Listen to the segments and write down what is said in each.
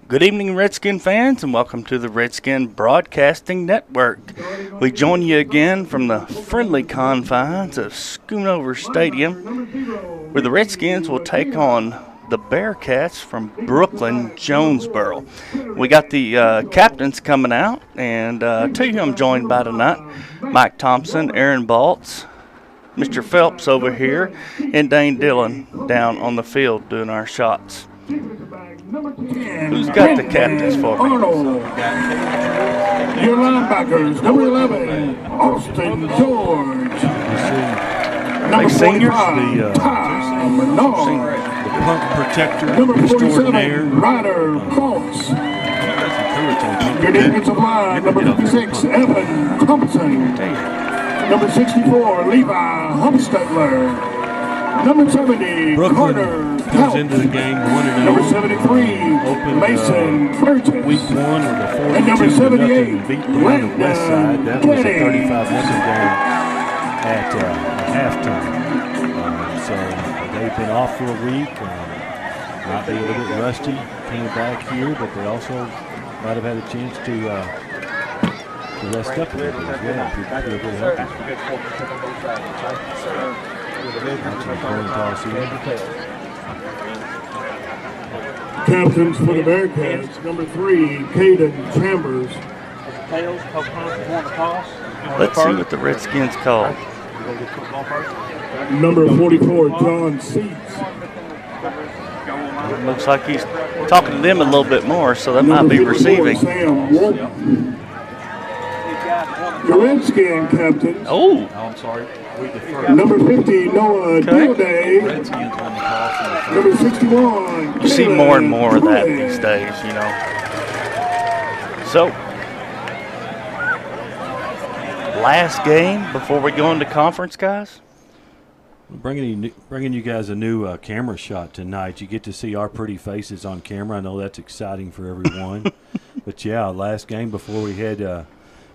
Good evening, Redskin fans, and welcome to the Redskin Broadcasting Network. We join you again from the friendly confines of Schoonover Stadium, where the Redskins will take on the Bearcats from Brookland, Jonesboro. We got the captains coming out, and two of them joined by tonight, Mike Thompson, Aaron Baltz, Mr. Phelps over here, and Dane Dillon down on the field doing our shots. Who's got the captains for me? Arnold. Your linebackers, number 11, Austin George. Number seniors? 45, Tom Menard. The punt protector Number 47, extraordinaire. Ryder Cross. Your defensive line, number 56, Evan Thompson. Number 64, Levi Humstetler. Number 70, Brookland Carter comes into the game 1-0. Number 73, Opened, Mason Burgess. Week 1 with a And number 42-0 78, beat down the west side. That was a 35-0 game at halftime. So they've been off for a week. Might be a little bit rusty. Came back here, but they also might have had a chance to rest up a little bit as well. Feel a bit healthy. Captains for the Bearcats, number 3, Caden Chambers. Let's see what the Redskins call. Number 44, John Seats. It looks like he's talking to them a little bit more, so that might be receiving. Sam Walton. The Redskin captains. Oh, I'm sorry. Number 50, Noah Dilday. Number 61, you see more and more of that these days, you know. So, last game before we go into conference, guys. Bringing you guys a new camera shot tonight. You get to see our pretty faces on camera. I know that's exciting for everyone. But, yeah, last game before we had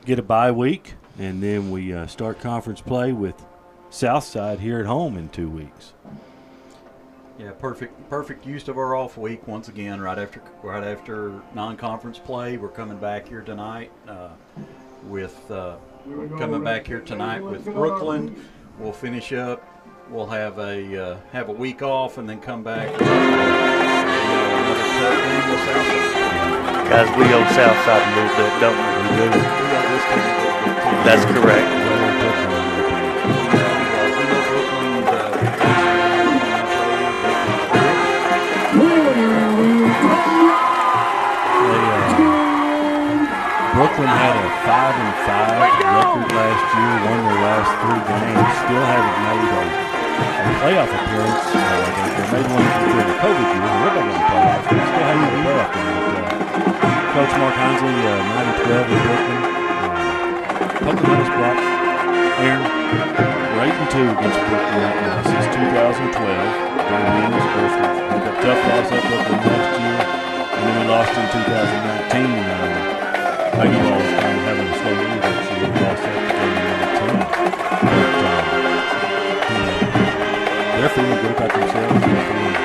get a bye week, and then we start conference play with Southside here at home in 2 weeks. Yeah, perfect use of our off week once again. Right after non-conference play, we're coming back here tonight with Brookland. We'll finish up. We'll have a week off and then come back. Another tough game with Southside. Guys, we owe Southside a little bit, don't we? We do. That's correct. Brookland had a 5-5 record last year, won their last 3 games, still haven't made a playoff appearance. They made one during the COVID year, and we're going to the playoffs, but still haven't made a playoff game. Coach Mark Hinsley, 9-12 in Brookland. Pocahontas brought Aaron. We're 8-2 against Brookland right now since 2012. Their wins, of course, we got a tough loss at Brookland last year, and then we lost in 2019. Baseball was kind of having a slow year this year. We lost that to 2019. But they're feeling good about themselves. They're feeling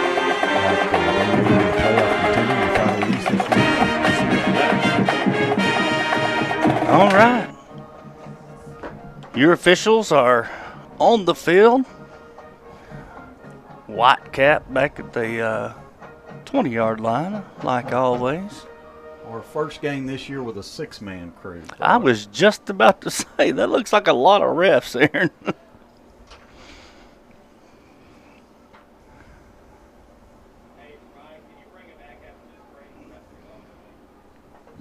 like they may be in the playoff contender in the final East this year. All right. Your officials are on the field. Whitecap back at the 20-yard line, like always. Our first game this year with a 6-man crew. I was just about to say, that looks like a lot of refs, Aaron.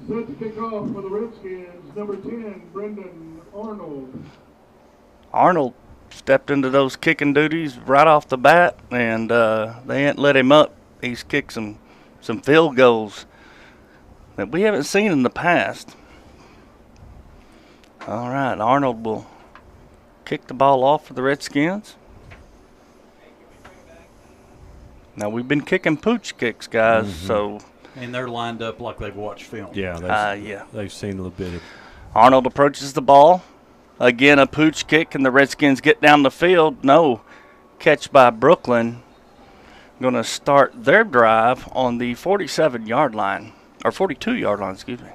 Set to kick off for the Redskins, number 10, Brendan Arnold. Arnold stepped into those kicking duties right off the bat, and they ain't let him up. He's kicked some field goals that we haven't seen in the past. All right, Arnold will kick the ball off for the Redskins. Now, we've been kicking pooch kicks, guys, so... And they're lined up like they've watched film. Yeah, they've seen a little bit of... Arnold approaches the ball. Again, a pooch kick, and the Redskins get down the field. No catch by Brookland. Going to start their drive on the 47-yard line. Or 42-yard line, excuse me.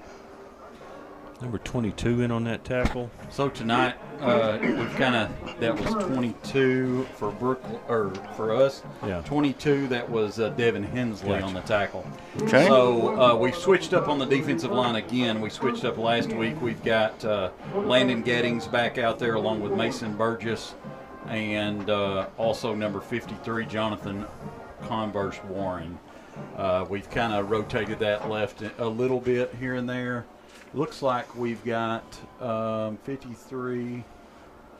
Number 22 in on that tackle. So tonight, we've that was 22 for Brookland, or for us. Yeah. 22, that was Devin Hensley on the tackle. Okay. So we've switched up on the defensive line again. We switched up last week. We've got Landon Gettings back out there along with Mason Burgess and also number 53, Jonathan Converse Warren. We've kind of rotated that left a little bit here and there. Looks like we've got 53.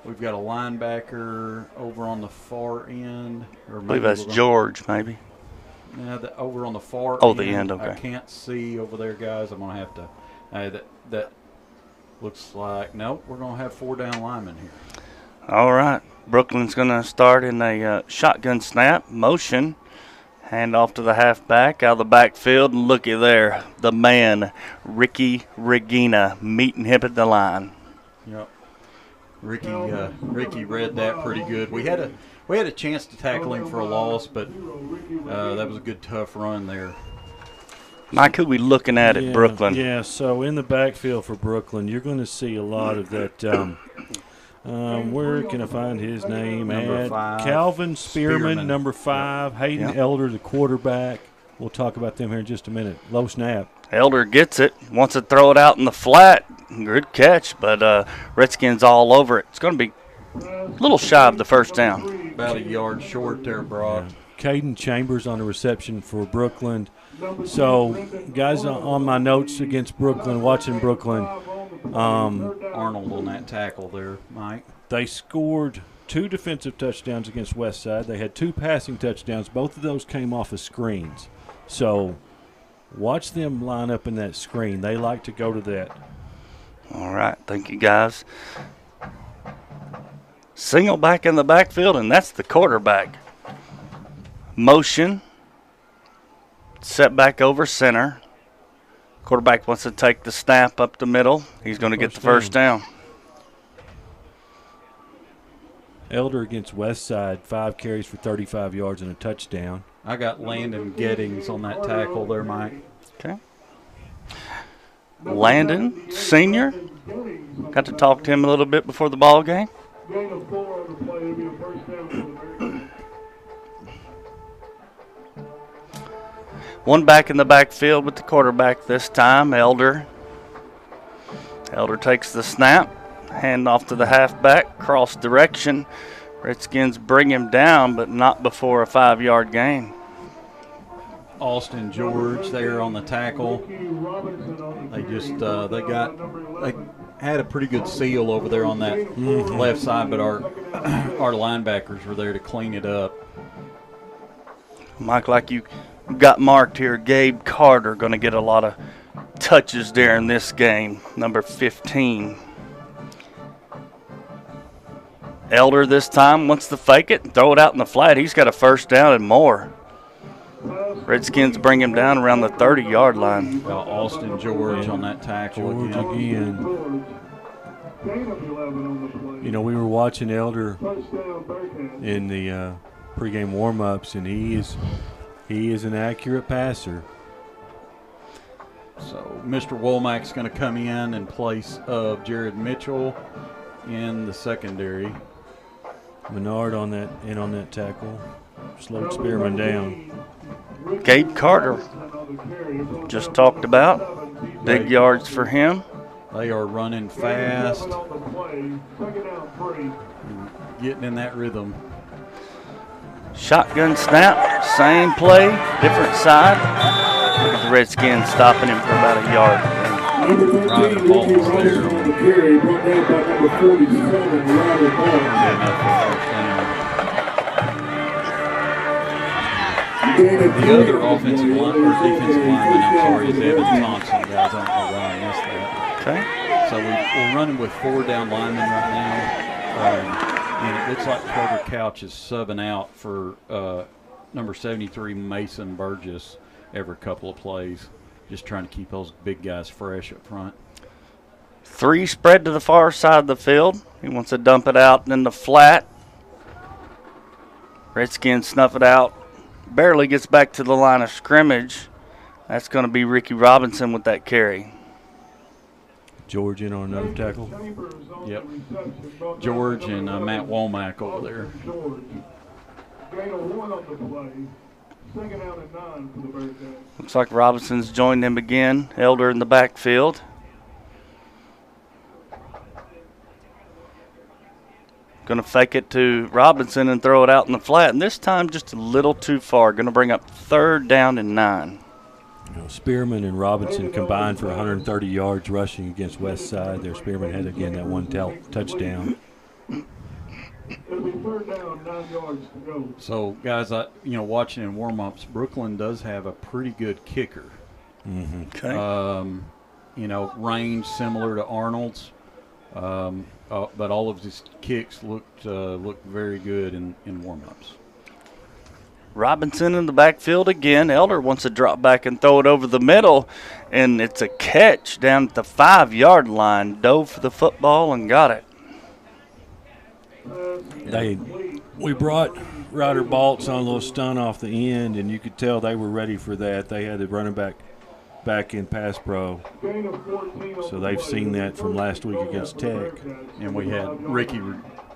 We've got a linebacker over on the far end. Or I believe that's George, maybe. Yeah, over on the far end. Oh, the end, okay. I can't see over there, guys. I'm going to have to. That looks like, nope, we're going to have 4 down linemen here. All right. Brookland's going to start in a shotgun snap, motion. Hand off to the halfback out of the backfield, and looky there, the man, Ricky Regina, meeting him at the line. Yep. Ricky read that pretty good. We had a chance to tackle him for a loss, but that was a good tough run there. Mike, who we looking at Brookland? Yeah, so in the backfield for Brookland, you're going to see a lot of that. Where can I find his name? Number 5. Calvin Spearman, number 5. Hayden Elder, the quarterback. We'll talk about them here in just a minute. Low snap. Elder gets it, wants to throw it out in the flat. Good catch, but Redskins all over it. It's going to be a little shy of the first down. About a yard short there, Brock. Yeah. Caden Chambers on the reception for Brookland. So, guys, on my notes against Brookland, watching Brookland, Arnold on that tackle there, Mike. They scored 2 defensive touchdowns against Westside. They had 2 passing touchdowns. Both of those came off of screens. So watch them line up in that screen. They like to go to that. All right. Thank you, guys. Single back in the backfield, and that's the quarterback. Motion. Set back over center. Quarterback wants to take the snap up the middle. He's going to get the first down. Elder against Westside, 5 carries for 35 yards and a touchdown. I got Landon Gettings on that tackle there, Mike. Okay. Landon, senior. Got to talk to him a little bit before the ball game. Gain of 4 on the play. It'll be a first down for the Bears. One back in the backfield with the quarterback this time, Elder. Elder takes the snap, hand off to the halfback, cross direction. Redskins bring him down, but not before a 5-yard gain. Austin George there on the tackle. They just they had a pretty good seal over there on that left side, but our linebackers were there to clean it up. Mike, like you got marked here, Gabe Carter going to get a lot of touches during this game, number 15. Elder this time wants to fake it and throw it out in the flat. He's got a first down and more. Redskins bring him down around the 30-yard line. Austin George on that tackle George again. You know, we were watching Elder in the pregame warm-ups, and he is an accurate passer. So Mr. Womack's going to come in place of Jared Mitchell in the secondary. Menard on that tackle. Slowed Spearman down. Gabe Carter, just talked about. Big yards for him. They are running fast. Getting in that rhythm. Shotgun snap, same play, different side. Look at the Redskins stopping him for about a yard. Right, the ball was there. The other offensive line or defensive lineman, I'm sorry, is Evan Thompson, guys. I don't know why I missed that. Okay. So we're running with 4 down linemen right now. And it looks like Carter Couch is subbing out for number 73, Mason Burgess, every couple of plays. Just trying to keep those big guys fresh up front. 3 spread to the far side of the field. He wants to dump it out in the flat. Redskins snuff it out. Barely gets back to the line of scrimmage. That's going to be Ricky Robinson with that carry. George in on another tackle. Yep. George and Matt Womack over there. Gain of 1 on the play. Second out and 9 for the Bearcats. Looks like Robinson's joined him again. Elder in the backfield. Going to fake it to Robinson and throw it out in the flat. And this time just a little too far. Going to bring up 3rd down and 9. Spearman and Robinson combined for 130 yards rushing against West Side. Their Spearman had, again, that one touchdown. It'll be 3rd down, 9 yards to go. So, guys, watching in warm-ups, Brookland does have a pretty good kicker. Mm-hmm. Okay. Range similar to Arnold's. But all of his kicks looked very good in warm-ups. Robinson in the backfield again. Elder wants to drop back and throw it over the middle, and it's a catch down at the 5-yard line. Dove for the football and got it. We brought Ryder Baltz on a little stun off the end, and you could tell they were ready for that. They had the running back in pass pro. So they've seen that from last week against Tech. And we had Ricky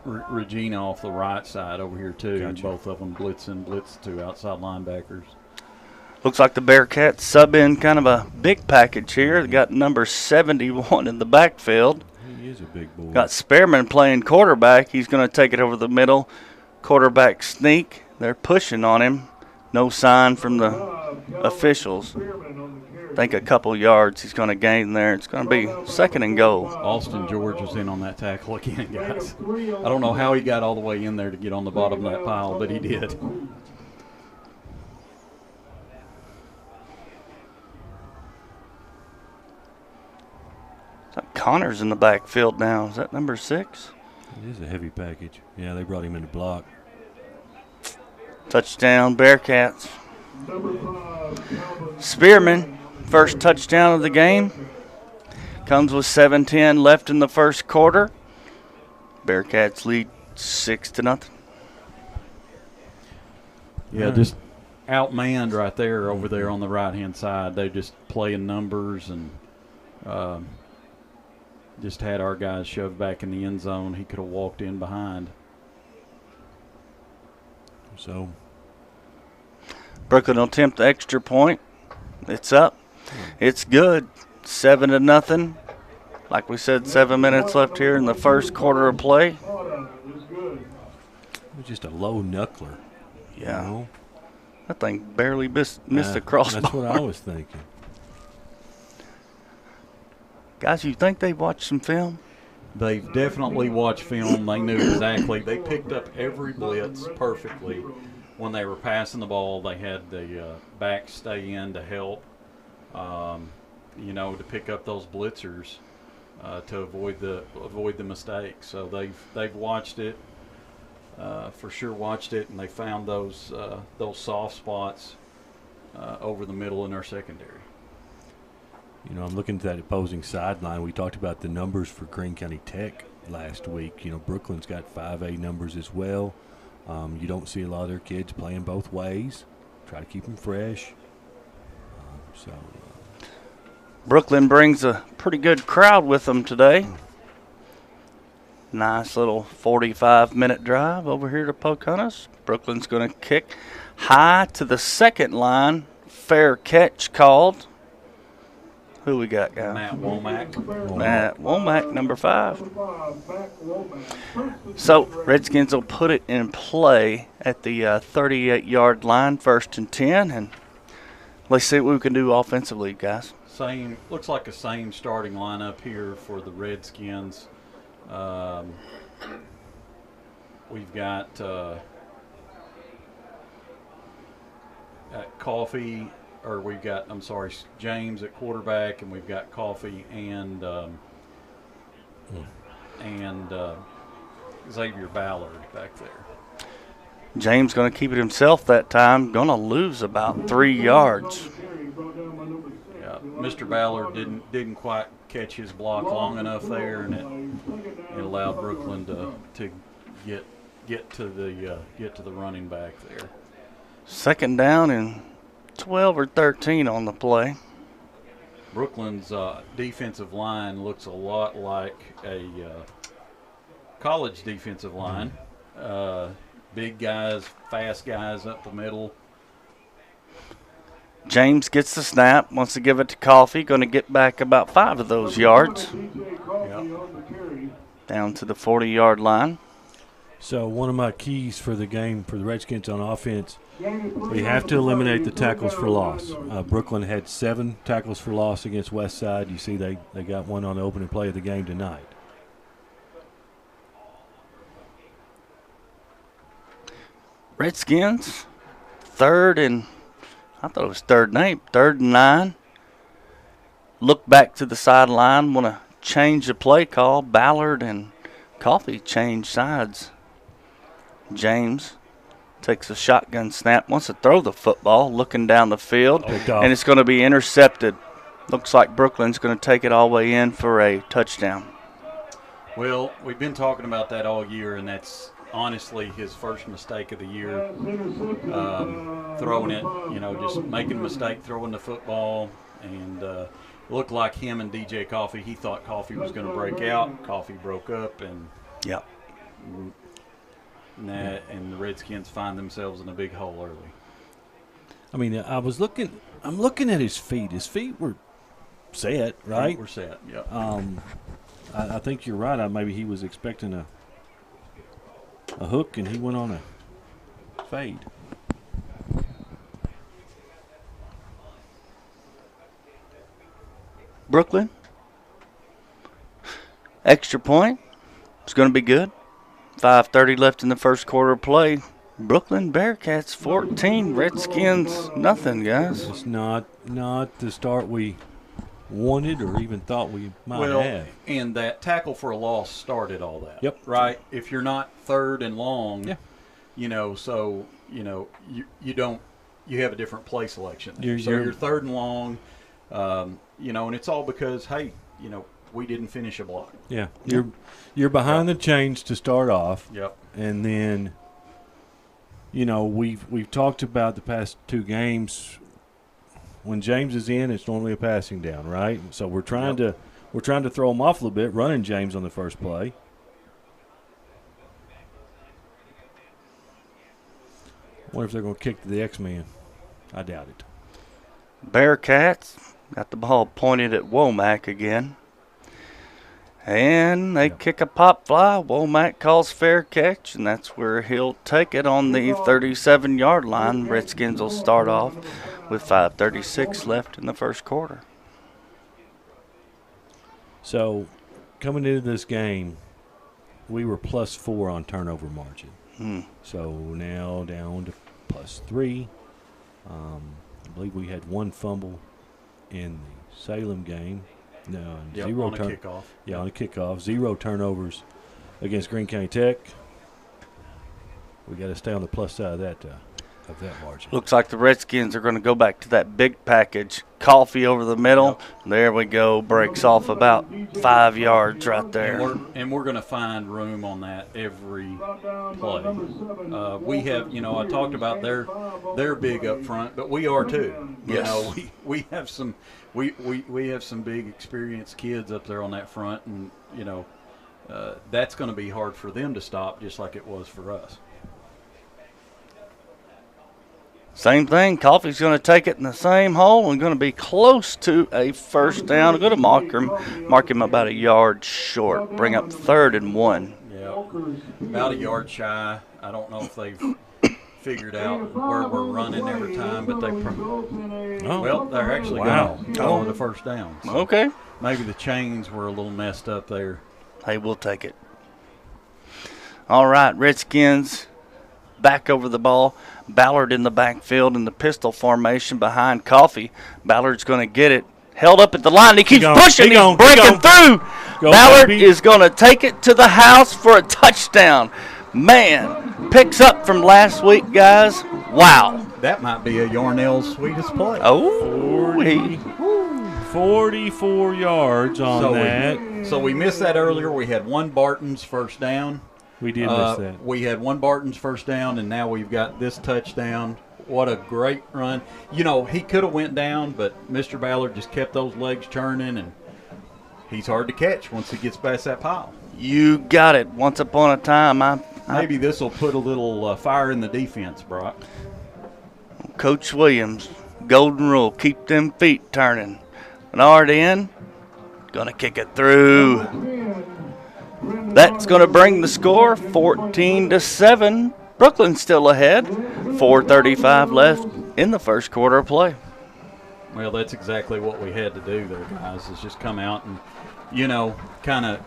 Regina off the right side over here, too. Gotcha. Both of them blitz 2 outside linebackers. Looks like the Bearcats sub in kind of a big package here. They got number 71 in the backfield. He is a big boy. Got Spearman playing quarterback. He's going to take it over the middle. Quarterback sneak. They're pushing on him. No sign from the officials. I think a couple yards he's going to gain there. It's going to be 2nd and goal. Austin George was in on that tackle again, guys. I don't know how he got all the way in there to get on the bottom of that pile, but he did. Connor's in the backfield now. Is that number 6? It is a heavy package. Yeah, they brought him in to block. Touchdown, Bearcats. Spearman, first touchdown of the game. Comes with 7:10 left in the first quarter. Bearcats lead 6-0. Yeah, just outmanned right there over there on the right-hand side. They just playing numbers and just had our guys shoved back in the end zone. He could have walked in behind. So Brookland will attempt the extra point. It's up. It's good. 7-0. Like we said, 7 minutes left here in the first quarter of play. it was just a low knuckler. Yeah. You know? That thing barely missed the crossbar. That's what I was thinking. Guys, you think they've watched some film? They've definitely watched film. They knew exactly. They picked up every blitz perfectly. When they were passing the ball, they had the back stay in to help, to pick up those blitzers to avoid the mistakes. So they've watched it, for sure watched it, and they found those soft spots over the middle in our secondary. I'm looking at that opposing sideline. We talked about the numbers for Greene County Tech last week. Brookland's got 5A numbers as well. You don't see a lot of their kids playing both ways. Try to keep them fresh. Brookland brings a pretty good crowd with them today. Nice little 45-minute drive over here to Pocahontas. Brookland's going to kick high to the second line. Fair catch called. Who we got, guys? Matt Womack. Matt Womack, number 5. So, Redskins will put it in play at the 38-yard line, 1st and 10, and let's see what we can do offensively, guys. Looks like the same starting lineup here for the Redskins. We've got Coffee. James at quarterback, and we've got Coffee and Xavier Ballard back there. James going to keep it himself that time. Going to lose about 3 yards. Yeah, Mr. Ballard didn't quite catch his block long enough there, and it allowed Brookland to get to the running back there. 2nd down and 12 or 13 on the play. Brookland's defensive line looks a lot like a college defensive line. Big guys, fast guys up the middle. James gets the snap, wants to give it to Coffee, going to get back about 5 of those yards. Down to the 40-yard line. So one of my keys for the game for the Redskins on offense, we have to eliminate the tackles for loss. Brookland had 7 tackles for loss against Westside. You see they got one on the opening play of the game tonight. Redskins, 3rd and, I thought it was 3rd and 8, 3rd and 9. Look back to the sideline, want to change the play call. Ballard and Coffee change sides. James takes a shotgun snap, wants to throw the football, looking down the field, and it's going to be intercepted. Looks like Brookland's going to take it all the way in for a touchdown. Well, we've been talking about that all year, and that's honestly his first mistake of the year. Throwing it, just making a mistake throwing the football, and looked like him and DJ Coffee. He thought Coffee was going to break out. Coffee broke up, and and the Redskins find themselves in a big hole early. I mean, I'm looking at his feet. His feet were set, right? Feet were set, yep. I think you're right. Maybe he was expecting a hook, and he went on a fade. Brookland. Extra point. It's going to be good. 5:30 left in the first quarter of play. Brookland Bearcats 14, Redskins nothing, guys. It's not the start we wanted or even thought we might have. And that tackle for a loss started all that. Yep. Right? If you're not 3rd and long, you have a different play selection. You're 3rd and long, and it's all because, hey, we didn't finish a block. Yeah. You're behind the chains to start off. Yep. And then we've talked about the past 2 games. When James is in, it's normally a passing down, right? So we're trying to throw him off a little bit, running James on the first play. Wonder if they're going to kick to the X-Man. I doubt it. Bearcats got the ball pointed at Womack again. And they kick a pop fly. Womack calls fair catch, and that's where he'll take it on the 37-yard line. Redskins will start off with 5:36 left in the first quarter. So, coming into this game, we were +4 on turnover margin. So now down to +3. I believe we had 1 fumble in the Salem game. No, on a kickoff. Yeah, on a kickoff. 0 turnovers against Greene County Tech. We got to stay on the plus side of that margin. Looks like the Redskins are going to go back to that big package. Coffee over the middle. Yep. There we go. Breaks off about 5 yards right there. And we're going to find room on that every play. We have, I talked about they're big up front, but we are too. Yes. We have some we have some big experienced kids up there on that front, and that's going to be hard for them to stop, just like it was for us. Same thing. Coffee's going to take it in the same hole and going to be close to a first down. I'm going to mark him about a yard short. Bring up 3rd and 1. Yeah, about a yard shy. I don't know if they've figured out where we're running every time, but they're actually going to the first down. So okay. Maybe the chains were a little messed up there. Hey, we'll take it. All right, Redskins back over the ball. Ballard in the backfield in the pistol formation behind Coffee. Ballard's going to get it. Held up at the line. He keeps pushing. He's breaking through. Ballard is going to take it to the house for a touchdown. Man, picks up from last week, guys. Wow. That might be a Yarnell's sweetest play. Oh, 44 yards on that. So we missed that earlier. We had 1 Barton's first down. We did miss that. We had 1 Barton's first down, and now we've got this touchdown. What a great run. You know, he could have went down, but Mr. Ballard just kept those legs churning, and he's hard to catch once he gets past that pile. You got it. Once upon a time, Maybe this will put a little fire in the defense, Brock. Coach Williams, golden rule, keep them feet turning. Bernard in, going to kick it through. That's going to bring the score 14-7. Brookland still ahead. 4:35 left in the first quarter of play. Well, that's exactly what we had to do there, guys, is just come out and, you know, kind of,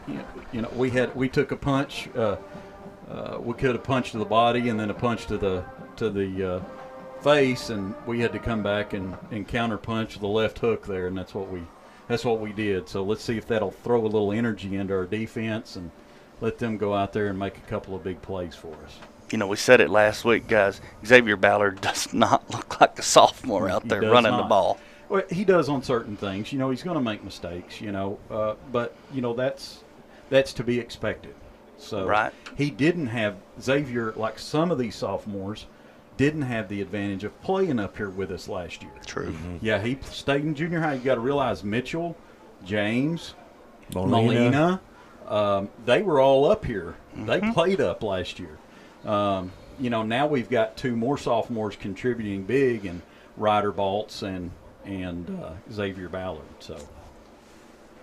you know, we took a punch. We could have punched to the body and then a punch to the face, and we had to come back and counter punch the left hook there, and that's what we did. So let's see if that'll throw a little energy into our defense and let them go out there and make a couple of big plays for us. You know, we said it last week, guys. Xavier Ballard does not look like a sophomore out there running the ball. Well, he does on certain things. You know, he's going to make mistakes, you know. But, you know, that's to be expected. So right. He didn't have – Xavier, like some of these sophomores, didn't have the advantage of playing up here with us last year. True. Mm-hmm. Yeah, he stayed in junior high. You got to realize Mitchell, James, Molina, they were all up here. Mm-hmm. They played up last year. You know, now we've got two more sophomores contributing big, and Ryder Baltz and Xavier Ballard. So,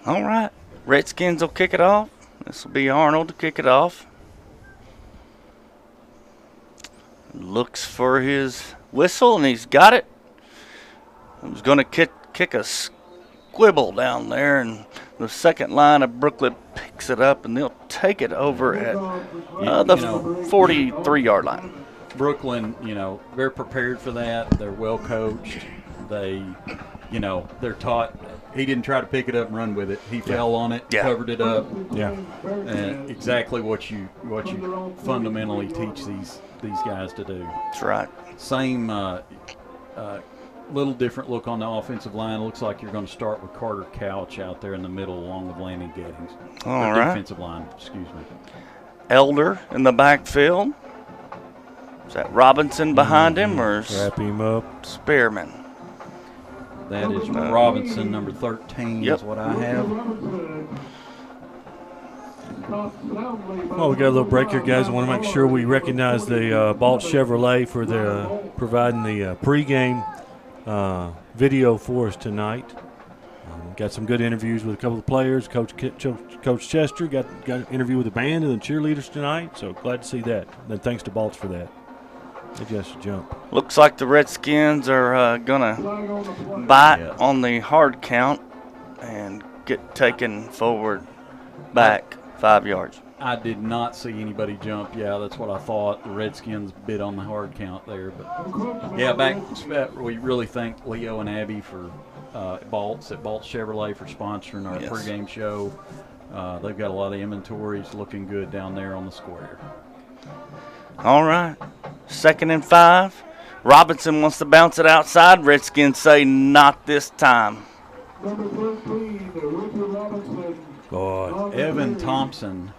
all right, Redskins will kick it off. This will be Arnold to kick it off. Looks for his whistle, and he's got it. He's going to kick a squibble down there, and the second line of Brookland picks it up, and they'll take it over at the 43-yard line. Brookland, you know, they're prepared for that. They're well coached. They, you know, they're taught. He didn't try to pick it up and run with it. He fell on it, covered it up. Yeah, and exactly what you fundamentally teach these guys to do. That's right. Same little different look on the offensive line. It looks like you're going to start with Carter Couch out there in the middle along with Landon Gettings. All right. Defensive line, excuse me. Elder in the backfield. Is that Robinson behind him or wrap him up? Spearman? That is Robinson, number 13 is what I have. Well, we got a little break here, guys. I want to make sure we recognize the Baltz Chevrolet for providing the pregame video for us tonight. Got some good interviews with a couple of players. Coach Chester got an interview with the band and the cheerleaders tonight, so glad to see that. And thanks to Baltz for that. They just jump. Looks like the Redskins are going to bite on the hard count and get taken forward back 5 yards. I did not see anybody jump. Yeah, that's what I thought. The Redskins bit on the hard count there. But, yeah, we really thank Leo and Abby for Baltz Chevrolet for sponsoring our pregame show. They've got a lot of inventories looking good down there on the square. All right. 2nd and 5. Robinson wants to bounce it outside. Redskins say not this time. Number 13, Richard Robinson. God. Evan Thompson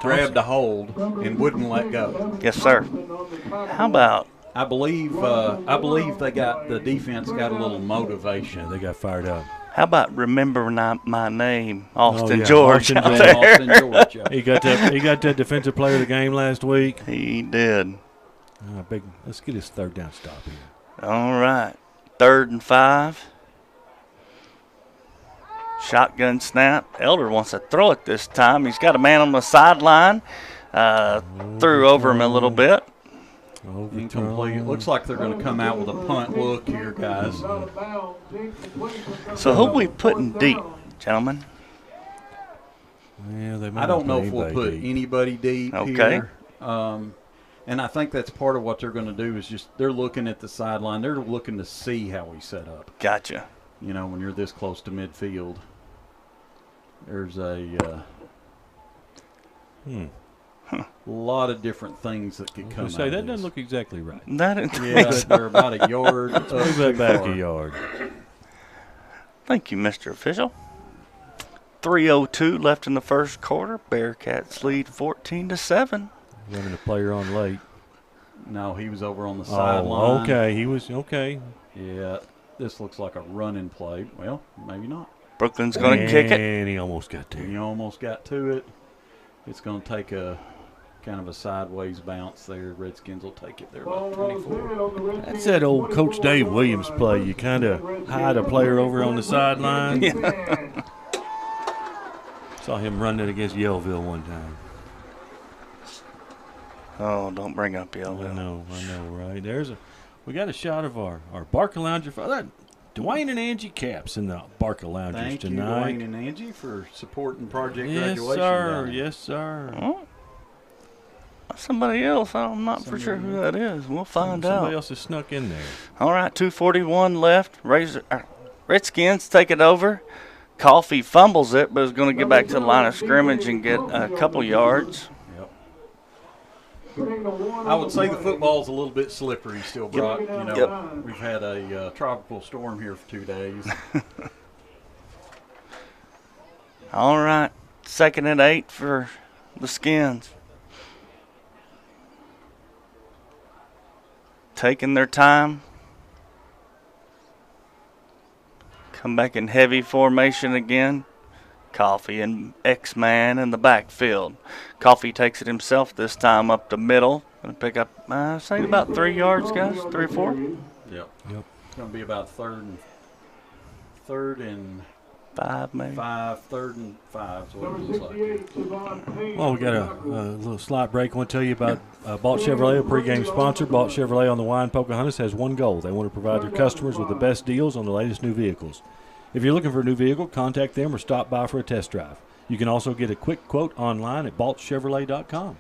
grabbed a hold and wouldn't let go. Yes, sir. How about? I believe they got the defense got a little motivation. They got fired up. How about remember my name, Austin Austin George? Out there. Austin George. Yeah. He got that defensive player of the game last week. He did. Let's get his third down stop here. All right. 3rd and 5. Shotgun snap. Elder wants to throw it this time. He's got a man on the sideline. Threw over him a little bit. Incomplete. It looks like they're going to come out with a punt look here, guys. So who we putting deep, gentlemen? Yeah, I don't know if we'll put anybody deep here. And I think that's part of what they're going to do is just they're looking at the sideline. They're looking to see how we set up. Gotcha. You know, when you're this close to midfield, there's a lot of different things that could come out that of doesn't this. look exactly right. They're about a yard. Move that back a yard. Thank you, Mr. Official. 3:02 left in the first quarter. Bearcats lead 14-7. Running a player on late. No, he was over on the Oh, sideline. okay. He was okay. Yeah, this looks like a running play. Well, maybe not. Brookland's going to kick it. And he almost got to. He almost got to it. It's going to take a kind of a sideways bounce there. Redskins will take it there about 24. That's that old Coach Dave Williams play. You kind of hide a player over on the sideline. Yeah. Saw him running against Yellville one time. Oh, don't bring up I Yellville. know, right? We got a shot of our Barca Lounger. Dwayne and Angie Caps in the Barca Loungers Thank tonight. you, Dwayne and Angie, for supporting Project Yes, Graduation. sir. Day. Yes, sir. Oh, somebody else. I'm not for sure who that is. We'll find Somebody out. else has snuck in there. All right, 2:41 left. Redskins take it over. Coffee fumbles it, but is going to get back to the line of scrimmage and get a couple yards. I would say the football's a little bit slippery still, Brock. You know, Yep. we've had a tropical storm here for 2 days. All right, 2nd and 8 for the Skins. Taking their time. Come back in heavy formation again. Coffee and X-Man in the backfield. Coffee takes it himself this time up the middle. Going to pick up, say about 3 yards, guys, 3 or 4. Yep. Yep. It's going to be about third and 5 maybe. 3rd and 5 is what it looks like. Well, we got a little slight break. I want to tell you about Balt Chevrolet, a pregame sponsor. Balt Chevrolet on the Wine Pocahontas has one goal. They want to provide their customers with the best deals on the latest new vehicles. If you're looking for a new vehicle, contact them or stop by for a test drive. You can also get a quick quote online at baltchevrolet.com.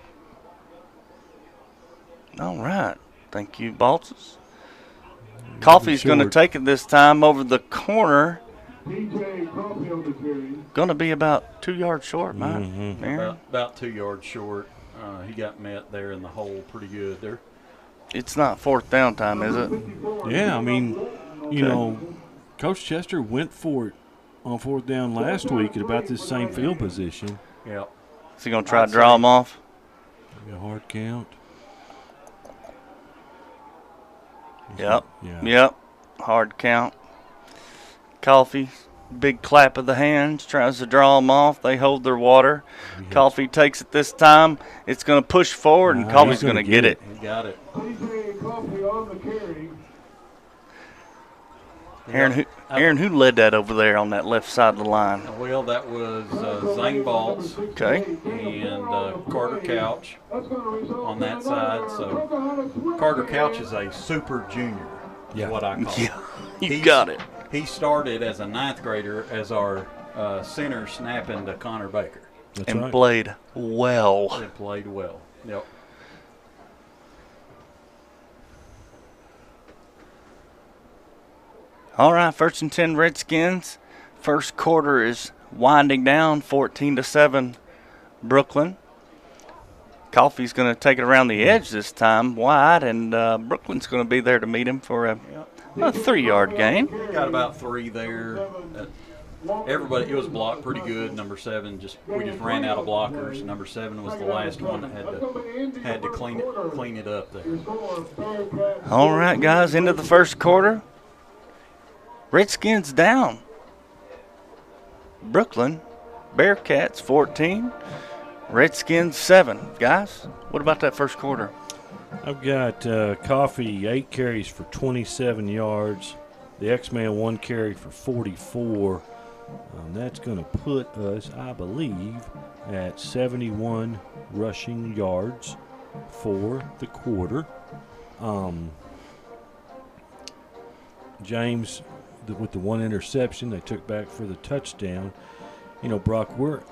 All right. Thank you, Baltzes. Coffee's going to take it this time over the corner. Going to be about 2 yards short, Mike. About 2 yards short. He got met there in the hole pretty good there. It's not 4th down time, is it? Yeah, I mean, you know, Coach Chester went for it on 4th down last week at about this same field position. Yep. Is he going to try to draw him off? A hard count. Yep. Yeah. Yep. Hard count. Coffee, big clap of the hands, tries to draw him off. They hold their water. Coffee takes it this time. It's going to push forward, and Coffee's going to get it. He got it. Aaron, who led that over there on that left side of the line? Well, that was Zane Baltz Okay. and Carter Couch on that side. So Carter Couch is a super junior, is what I call him. Yeah, you got it. He started as a 9th grader as our center snapping to Connor Baker. That's And right. played well. He played well. Yep. All right, 1st and 10 Redskins. First quarter is winding down, 14-7 Brookland. Coffee's going to take it around the edge this time, wide, and Brookland's going to be there to meet him for a 3-yard gain. Got about 3 there. Everybody, it was blocked pretty good. Number 7, we just ran out of blockers. Number 7 was the last one that had to clean it up there. All right, guys, into the first quarter. Redskins down. Brookland, Bearcats 14, Redskins 7. Guys, what about that first quarter? I've got Coffee 8 carries for 27 yards. The X-Man 1 carry for 44. That's going to put us, I believe, at 71 rushing yards for the quarter. James, with the 1 interception, they took back for the touchdown. You know, Brock, we're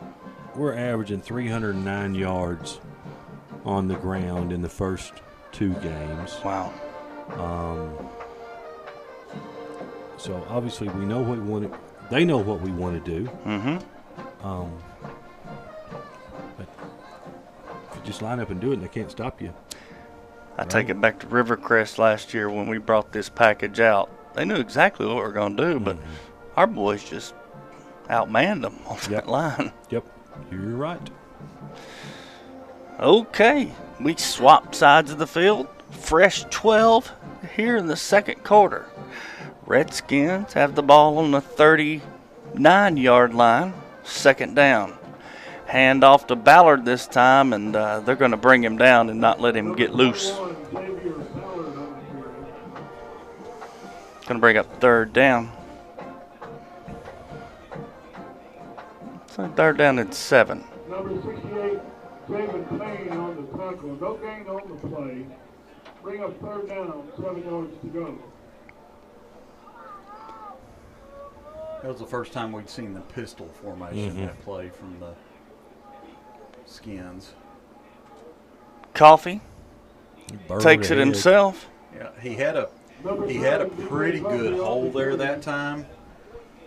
averaging 309 yards on the ground in the first 2 games. Wow. So obviously we know what we want. They know what we want to do. Mm-hmm. But if you just line up and do it, and they can't stop you. I take it back to Rivercrest last year when we brought this package out. They knew exactly what we were going to do, but our boys just outmanned them on that line. Yep, you're right. Okay, we swapped sides of the field. fresh 12 here in the second quarter. Redskins have the ball on the 39-yard line, second down. Hand off to Ballard this time, and they're going to bring him down and not let him get loose. Going to bring up third down. So third down at 7. Number 68, David Payne on the tackle. No gain on the play. Bring up third down, 7 yards to go. That was the first time we'd seen the pistol formation that play from the Skins. Coffee Bird takes it ahead. himself. Yeah, he had a pretty good hole there that time.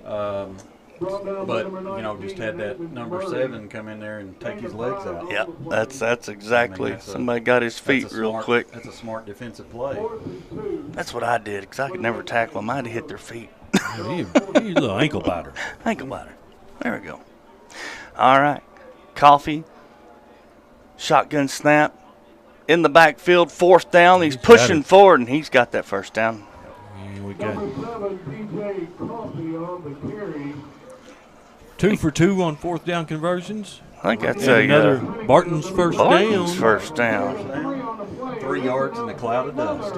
But, just had that number 7 come in there and take his legs out. Yep, that's exactly. Somebody got his feet real quick. That's a smart defensive play. That's what I did, because I could never tackle them. I had to hit their feet. He's a little ankle biter. Ankle biter. There we go. All right. Coffee. Shotgun snap. In the backfield, fourth down. He's pushing forward, and he's got that first down. And we got Number 7, DJ Coffee on the carry. 2 for 2 on fourth down conversions. I think that's And another Barton's first Barton's down. first down. 3 yards in the cloud of dust.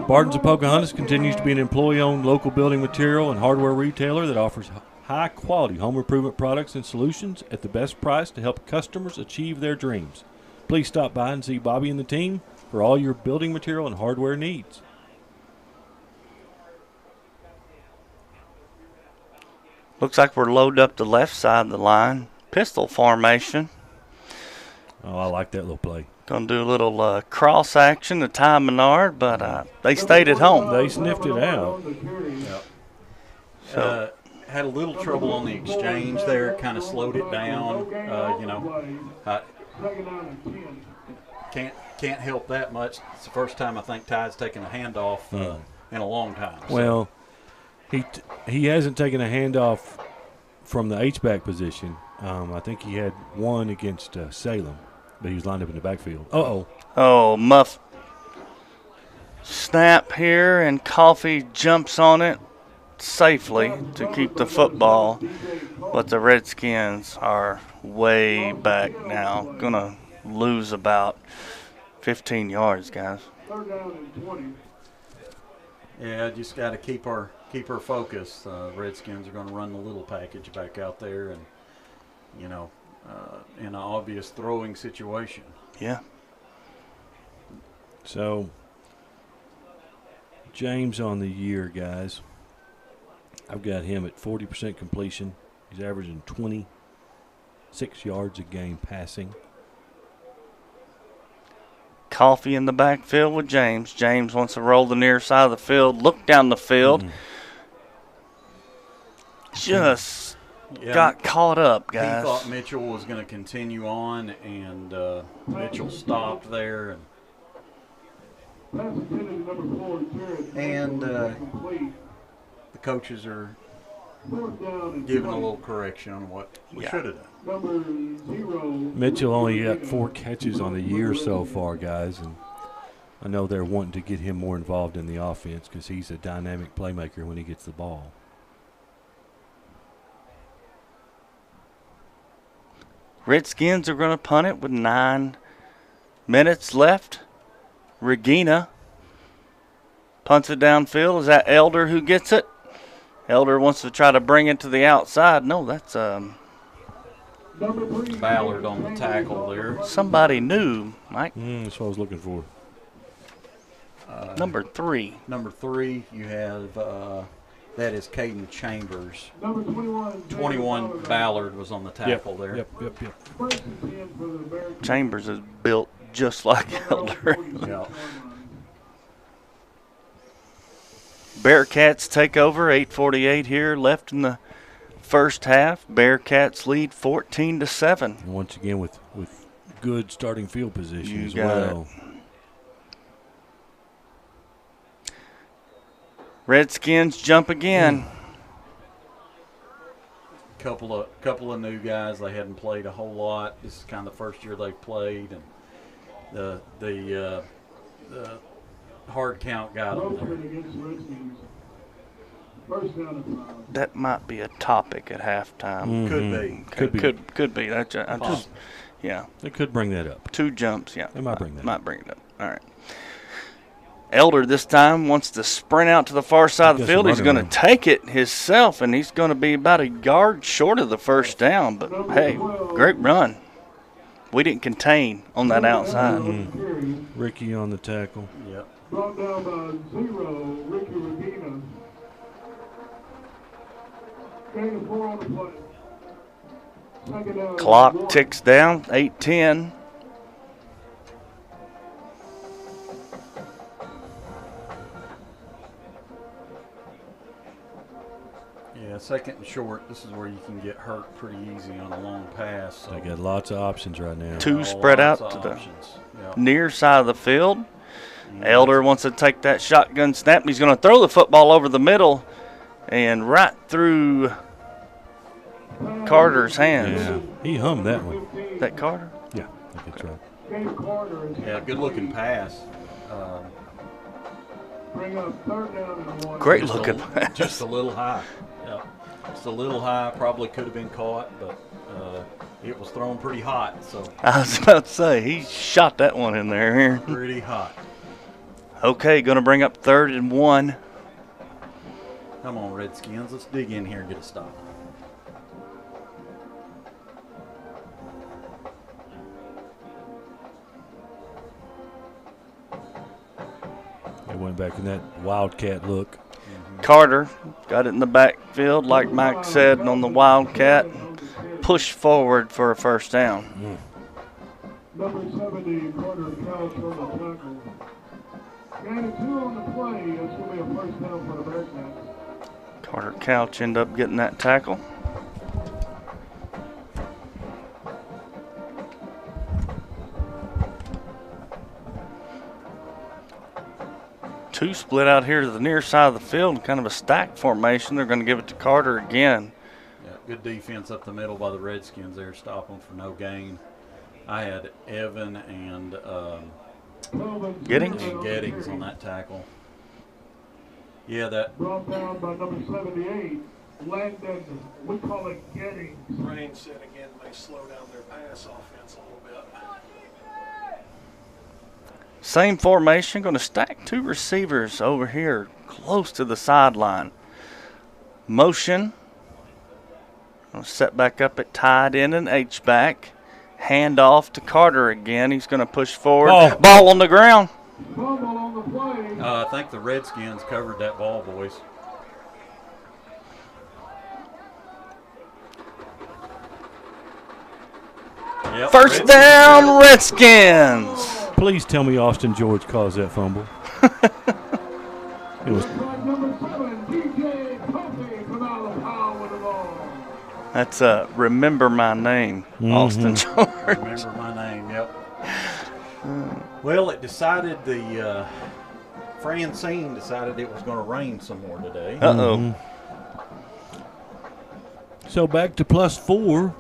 Barton's of Pocahontas continues to be an employee-owned local building material and hardware retailer that offers high-quality home improvement products and solutions at the best price to help customers achieve their dreams. Please stop by and see Bobby and the team for all your building material and hardware needs. Looks like we're loaded up the left side of the line. Pistol formation. Oh, I like that little play. Going to do a little cross action to Ty Menard, but they stayed at home. They sniffed it out. So, Had a little trouble on the exchange there. Kind of slowed it down. Can't help that much. It's the first time I think Ty's taken a handoff in a long time. So. Well, he hasn't taken a handoff from the H-back position. I think he had one against Salem, but he was lined up in the backfield. oh, muff. Snap here, and Coffee jumps on it safely to keep the football. But the Redskins are way back now. Going to lose about 15 yards, guys. Third down and 20. Yeah, just got to keep our focus. Redskins are going to run the little package back out there, and in an obvious throwing situation. Yeah. So, James on the year, guys. I've got him at 40% completion. He's averaging 26 yards a game passing. Coffee in the backfield with James. James wants to roll the near side of the field, look down the field. Just got caught up, guys. He thought Mitchell was going to continue on, and Mitchell stopped there. And the coaches are giving a little correction on what we should have done. Mitchell only got 4 catches on the year so far, guys, and I know they're wanting to get him more involved in the offense because he's a dynamic playmaker when he gets the ball. Redskins are going to punt it with 9 minutes left. Regina punts it downfield. Is that Elder who gets it? Elder wants to try to bring it to the outside. No, that's Ballard on the tackle there. somebody new, Mike. That's what I was looking for. Number 3. Number 3, you have that is Caden Chambers. Number 21. 21 Ballard was on the tackle there. Yep. First and 10 for the Bears. Chambers is built just like Elder. Yeah. Bearcats take over. 8:48 here left in the first half. Bearcats lead 14-7. And once again with good starting field position You as got well. Redskins jump again. Couple of new guys. They hadn't played a whole lot. This is kind of the first year they've played, and the hard count got him there. Brookland against Redskins. First down and 5. That might be a topic at halftime. Could be. Could be. That's I'm just, yeah. They could bring that up. 2 jumps, yeah. They might bring that Might bring it up. All right. Elder this time wants to sprint out to the far side of the field. He's going to take it himself, and he's going to be about a yard short of the first down. But, hey, great run. We didn't contain on that outside. Ricky on the tackle. Yep. Brought down by 0, Ricky Regina. Gain of 4 on the play. Second down. Clock ticks down, 8:10. Yeah, second and short, this is where you can get hurt pretty easy on a long pass. So They got lots of options right now. 2 spread out lots to of the options. Yep. near side of the field. Elder wants to take that shotgun snap. He's going to throw the football over the middle and right through Carter's hands. Yeah, he hummed that one. Is that Carter? Yeah, I think that's right. Gabe Carter is Yeah, good looking pass. bring up 3rd down and 1. Great Just looking pass. Just a little high. Yeah, just a little high. Probably could have been caught, but it was thrown pretty hot. So I was about to say, he shot that one in there. pretty hot. Okay, going to bring up 3rd and 1. Come on, Redskins. Let's dig in here and get a stop. They went back in that wildcat look. Carter got it in the backfield, like Mike said, on the Wildcat. Push forward for a first down. Number 70, Carter Couch on the tackle. Gain of 2 on the play. That's going to be a first down for the Redskins. Carter Couch ended up getting that tackle. Two split out here to the near side of the field, kind of a stack formation. They're going to give it to Carter again. Yeah, good defense up the middle by the Redskins there, stopping for no gain. I had Evan and Giddings? Gettings on that tackle. Yeah, that Brought down by number 78, Landon. We call it Gettings. Rain said again may slow down their pass offense a little bit. Same formation, going to stack 2 receivers over here close to the sideline. Motion. Going to set back up at tight end and H-back. Hand off to Carter again. He's going to push forward. Ball on the ground. Fumble on the play. I think the Redskins covered that ball, boys. Yep, First down, Redskins. Please tell me Austin George caused that fumble. It was. Number 7, DJ Kobe from out of power with the ball. That's Remember My Name, Austin George. Remember my name, yep. Well, it decided Francine decided it was going to rain some more today. Uh-oh. So back to +4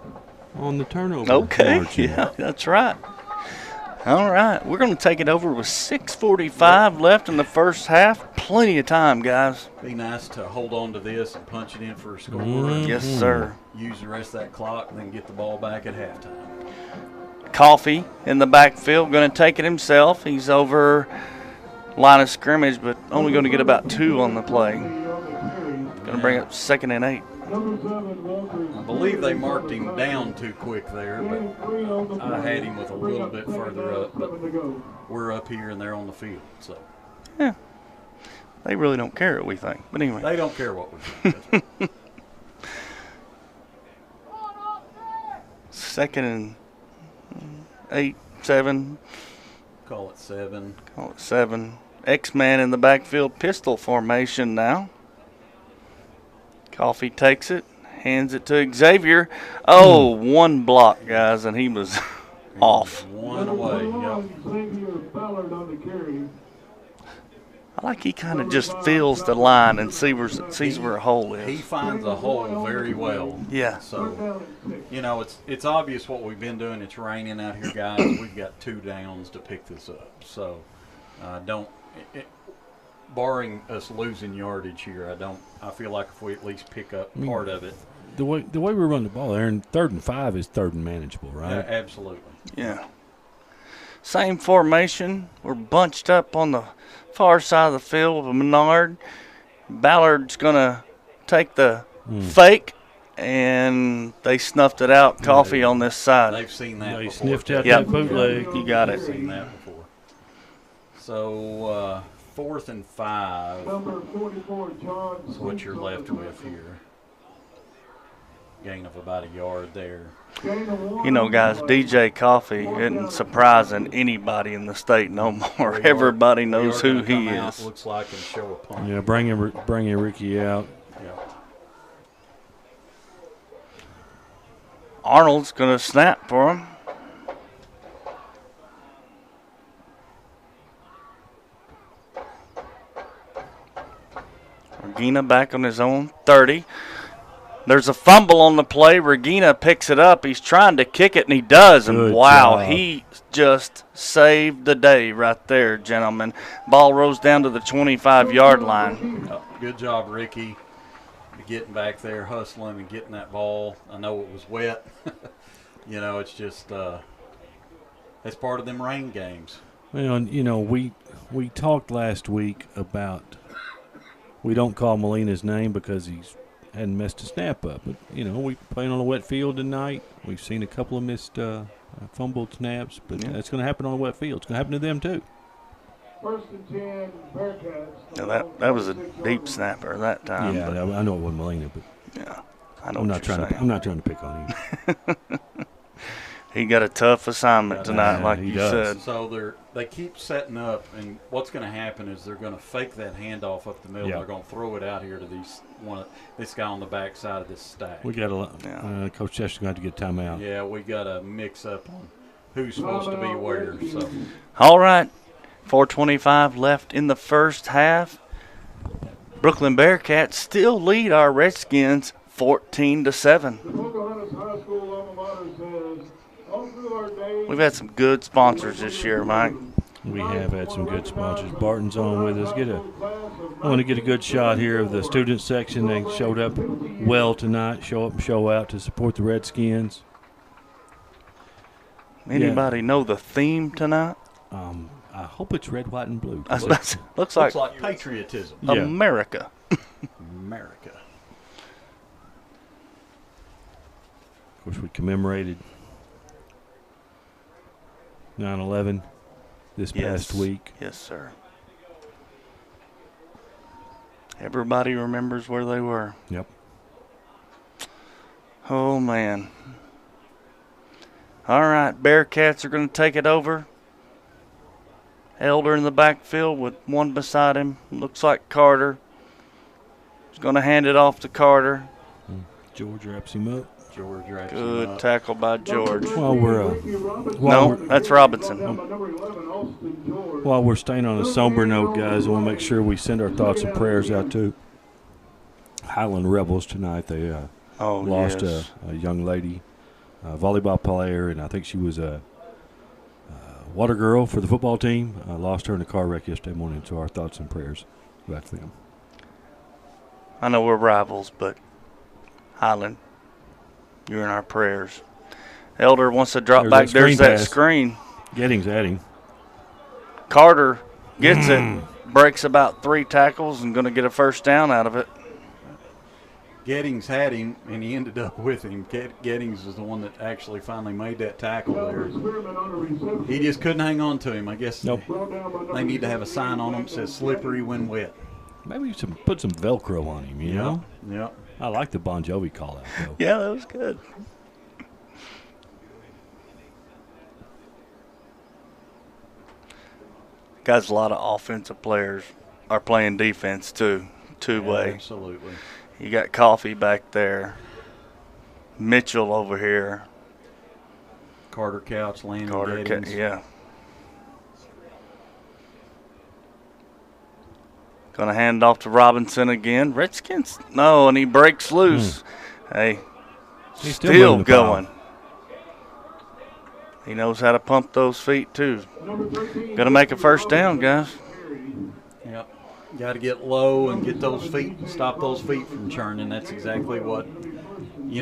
on the turnover. Okay, margin. yeah, that's right. All right, we're going to take it over with 6:45 left in the first half. Plenty of time, guys. Be nice to hold on to this and punch it in for a score. And Yes, sir. use the rest of that clock and then get the ball back at halftime. Coffee in the backfield, going to take it himself. He's over line of scrimmage, but only going to get about 2 on the play. Going to bring up 2nd and 8. I believe they marked him down too quick there, but I had him with a little bit further up. But we're up here and they're on the field, so Yeah. They really don't care what we think. But anyway. they don't care what we do. 2nd and 8, 7. Call it 7. Call it 7. X-Man in the backfield, pistol formation now. Coffee takes it, hands it to Xavier. Oh, one block, guys, and he was off. One away. Yep. Xavier Ballard on the carry. I like he kind of just feels the line and sees where a hole He is. finds a hole very well. Yeah. So, you know, it's obvious what we've been doing. It's raining out here, guys. We've got 2 downs to pick this up. So, don't barring us losing yardage here, I feel like if we at least pick up part of it. The way we run the ball, Aaron, 3rd and 5 is 3rd and manageable, right? Yeah, absolutely. Yeah. Same formation. We're bunched up on the far side of the field with Menard. Ballard's going to take the fake, and they snuffed it out. Coffee on this side. They've seen that They before. sniffed out Yep. that bootleg. You got it. They've seen that before. So 4th and 5 Number 44, John. is what you're left with here. Gain of about a yard there. You know, guys, DJ Coffee isn't surprising anybody in the state no more. Everybody knows who he is. Looks like and show a punt. Yeah, bringing Ricky out. Yeah. Arnold's going to snap for him. Regina back on his own 30. There's a fumble on the play. Regina picks it up. He's trying to kick it, and he does. And Good wow, job. he just saved the day right there, gentlemen. Ball rolls down to the 25-yard line. Good job, Ricky, getting back there, hustling and getting that ball. I know it was wet. You know, it's just it's part of them rain games. Well, and, you know, we talked last week about we don't call Molina's name because he's hadn't messed a snap up. But, you know, we playing on a wet field tonight. We've seen a couple of missed fumbled snaps, but that's going to happen on a wet field. It's going to happen to them too. 1st and 10, Bearcats. Now that was a deep snapper that time. Yeah, but, I know it wasn't Molina, but yeah, I know I'm what not you're trying saying. I'm not trying to pick on him. He got a tough assignment tonight, Yeah, like he you does. said. So they keep setting up, and what's going to happen is they're going to fake that handoff up the middle. Yeah. They're going to throw it out here to this guy on the back side of this stack. We got a Yeah. Coach Chester's going to have to get timeout. Yeah, we got to mix up on who's supposed to be where. So All right, 4:25 left in the first half. Brookland Bearcats still lead our Redskins 14-7. The Pocahontas High School alma mater says, all through our days, We've had some good sponsors this year, Mike. We have had some good sponsors. Barton's on with us. I want to get a good shot here of the student section. They showed up well tonight. Show up and show out to support the Redskins. Anybody know the theme tonight? I hope it's red, white, and blue. Looks like looks like patriotism. Yeah. America. America. Of course, we commemorated 9/11 this past week. Yes, sir. Everybody remembers where they were. Yep. Oh, man. All right, Bearcats are going to take it over. Elder in the backfield with one beside him. Looks like Carter. He's going to hand it off to Carter. George wraps him up. George wraps him Good up. tackle by George. While we're No, that's Robinson. number 11, Austin George. while we're staying on a somber note, guys, I want to make sure we send our thoughts and prayers out to Highland Rebels tonight. They lost yes. a young lady, a volleyball player, and I think she was a water girl for the football team. Lost her in a car wreck yesterday morning, so our thoughts and prayers go out to them. I know we're rivals, but Highland, you're in our prayers. Elder wants to drop There's back. that There's screen that pass. screen. Gettings at him. Carter gets it, breaks about 3 tackles, and going to get a first down out of it. Gettings had him, and he ended up with him. Gettings is the one that actually finally made that tackle there. Experiment on a reception. He just couldn't hang on to him. I guess Nope. Brought down by they number need to have a sign on them that says slippery when wet. Maybe put some Velcro on him, you know? Yep. I like the Bon Jovi call out, though. Yeah, that was good. Guys, a lot of offensive players are playing defense too, two-way. Absolutely. You got Coffee back there, Mitchell over here, Carter Couch, Landon Carter. Gettings. Yeah. Gonna hand it off to Robinson again. Redskins, no, and he breaks loose. Hey, He's still running the foul. going. He knows how to pump those feet too. number 13. Gonna make a first down, guys. Yep. Got to get low and get those feet, stop those feet from churning. That's exactly what, we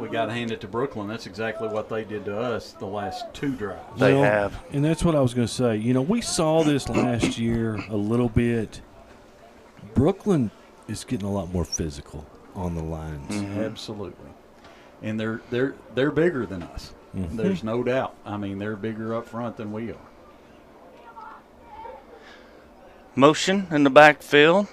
got to hand it to Brookland. That's exactly what they did to us the last 2 drives. They have. And that's what I was going to say. We saw this last year a little bit. Brookland is getting a lot more physical on the lines. Mm-hmm. Absolutely. And they're bigger than us. Mm-hmm. There's no doubt. I mean, they're bigger up front than we are. Motion in the backfield.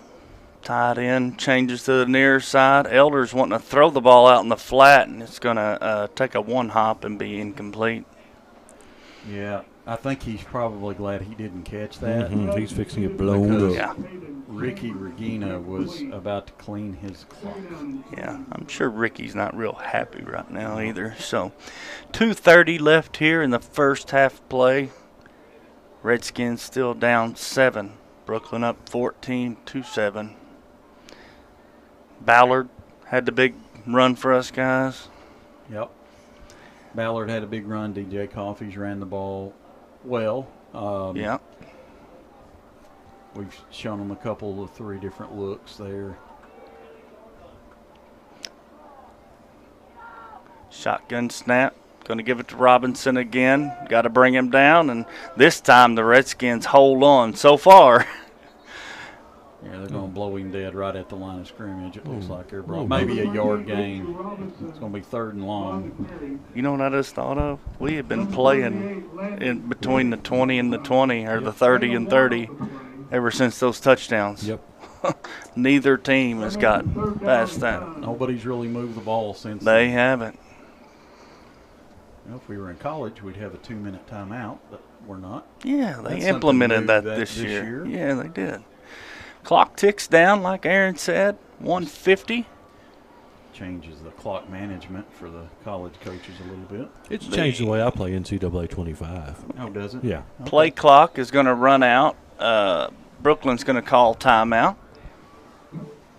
Tight end changes to the near side. Elder's wanting to throw the ball out in the flat, and it's going to take a 1 hop and be incomplete. Yeah, I think he's probably glad he didn't catch that. Mm-hmm. He's fixing it blown up. Yeah. Ricky Regina was about to clean his clock. Yeah, I'm sure Ricky's not real happy right now either. So 2:30 left here in the first half play. Redskins still down 7. Brookland up 14-7. Ballard had the big run for us guys. Yep. Ballard had a big run. DJ Coffees ran the ball well. Yeah. We've shown them a couple of 3 different looks there. Shotgun snap. Going to give it to Robinson again. Got to bring him down, and this time the Redskins hold on so far. Yeah, they're going to blow him dead right at the line of scrimmage. It looks like they're maybe a yard gain. It's going to be 3rd and long. You know what I just thought of? We have been playing in between the 20 and the 20, or the 30 and 30, ever since those touchdowns. Yep. Neither team has got past that. Nobody's really moved the ball since. They haven't. Well, if we were in college, we'd have a 2-minute timeout, but we're not. Yeah, they That's implemented something that new this year. year. Yeah, they did. Clock ticks down, like Aaron said, 1:50. Changes the clock management for the college coaches a little bit. It's changed the way I play NCAA 25. Oh, does it? Yeah. Okay. Play clock is going to run out. Brooklyn's going to call timeout.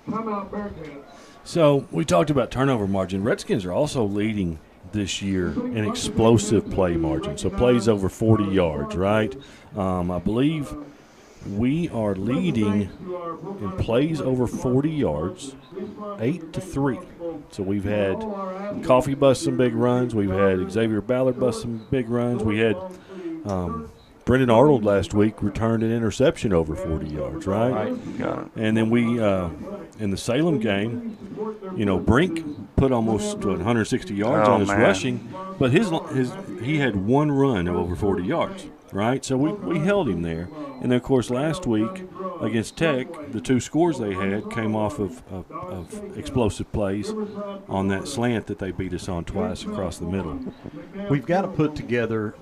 Timeout Bearcats. So we talked about turnover margin. Redskins are also leading this year in explosive play margin. So plays over 40 yards, right? I believe we are leading in plays over 40 yards, 8-3. So we've had Coffee bust some big runs. We've had Xavier Ballard bust some big runs. We had Brendan Arnold last week returned an interception over 40 yards, right? Got it. And then we, in the Salem game, Brink put almost 160 yards on his rushing, but he had 1 run of over 40 yards, right? So we held him there. And then, of course, last week against Tech, the 2 scores they had came off of explosive plays on that slant that they beat us on twice across the middle. We've got to put together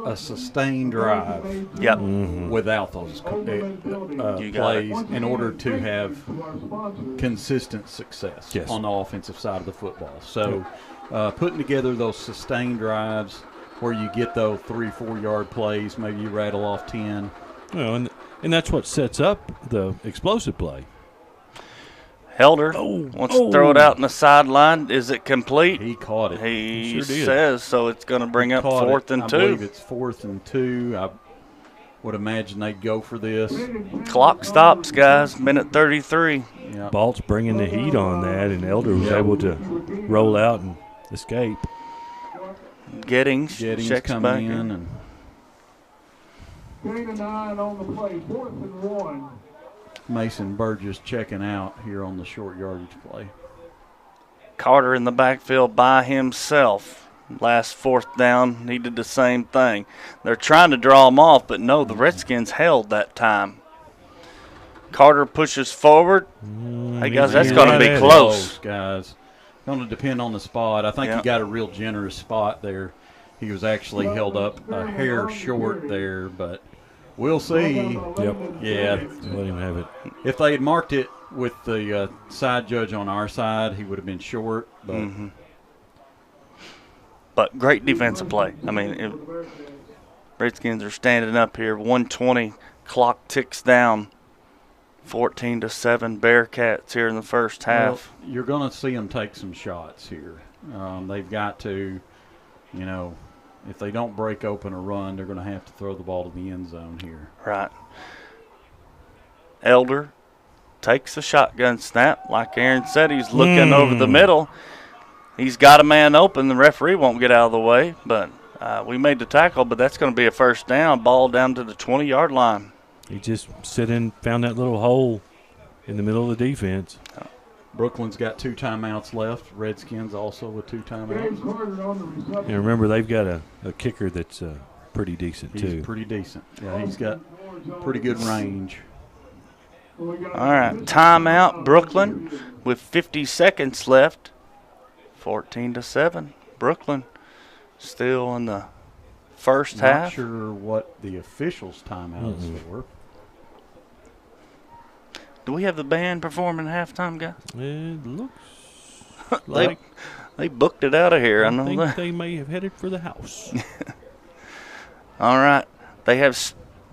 a sustained drive Yep. without those plays in order to have consistent success on the offensive side of the football. So putting together those sustained drives where you get those 3-4 yard plays, maybe you rattle off 10. And that's what sets up the explosive play. Helder wants to throw it out in the sideline. Is it complete? He caught it. He sure did. says so. It's going to bring up 4th and 2. I believe it's 4th and 2. I would imagine they'd go for this. Clock stops, guys. Minute 33. Yeah. Balt's bringing the heat on that, and Elder was able to roll out and escape. Gettings checks back coming in. And Gain of 9 on the play. 4th and 1. Mason Burgess checking out here on the short yardage play. Carter in the backfield by himself. Last 4th down, he did the same thing. They're trying to draw him off, but no, the Redskins held that time. Carter pushes forward. Hey, guys, that's going to be close. Guys. Going to depend on the spot. I think he got a real generous spot there. He was actually held up a hair short there, but we'll see. Yep. Yeah. Let him have it. If they had marked it with the side judge on our side, he would have been short. But, but great defensive play. I mean, Redskins are standing up here. 1:20, clock ticks down. 14-7 Bearcats here in the first half. Well, you're going to see them take some shots here. They've got to, if they don't break open a run, they're going to have to throw the ball to the end zone here. Right. Elder takes a shotgun snap. Like Aaron said, he's looking over the middle. He's got a man open. The referee won't get out of the way, but we made the tackle, but that's going to be a first down. Ball down to the 20-yard line. He just found that little hole in the middle of the defense. Brookland's got 2 timeouts left. Redskins also with 2 timeouts. And remember, they've got a kicker that's pretty decent, too. He's pretty decent. Yeah, he's got pretty good range. All right, timeout, Brookland, with 50 seconds left. 14-7. Brooklyn still in the first half. Not sure what the officials' timeouts were. Do we have the band performing halftime, guys? It looks like they booked it out of here. I know think that. they may have headed for the house. All right.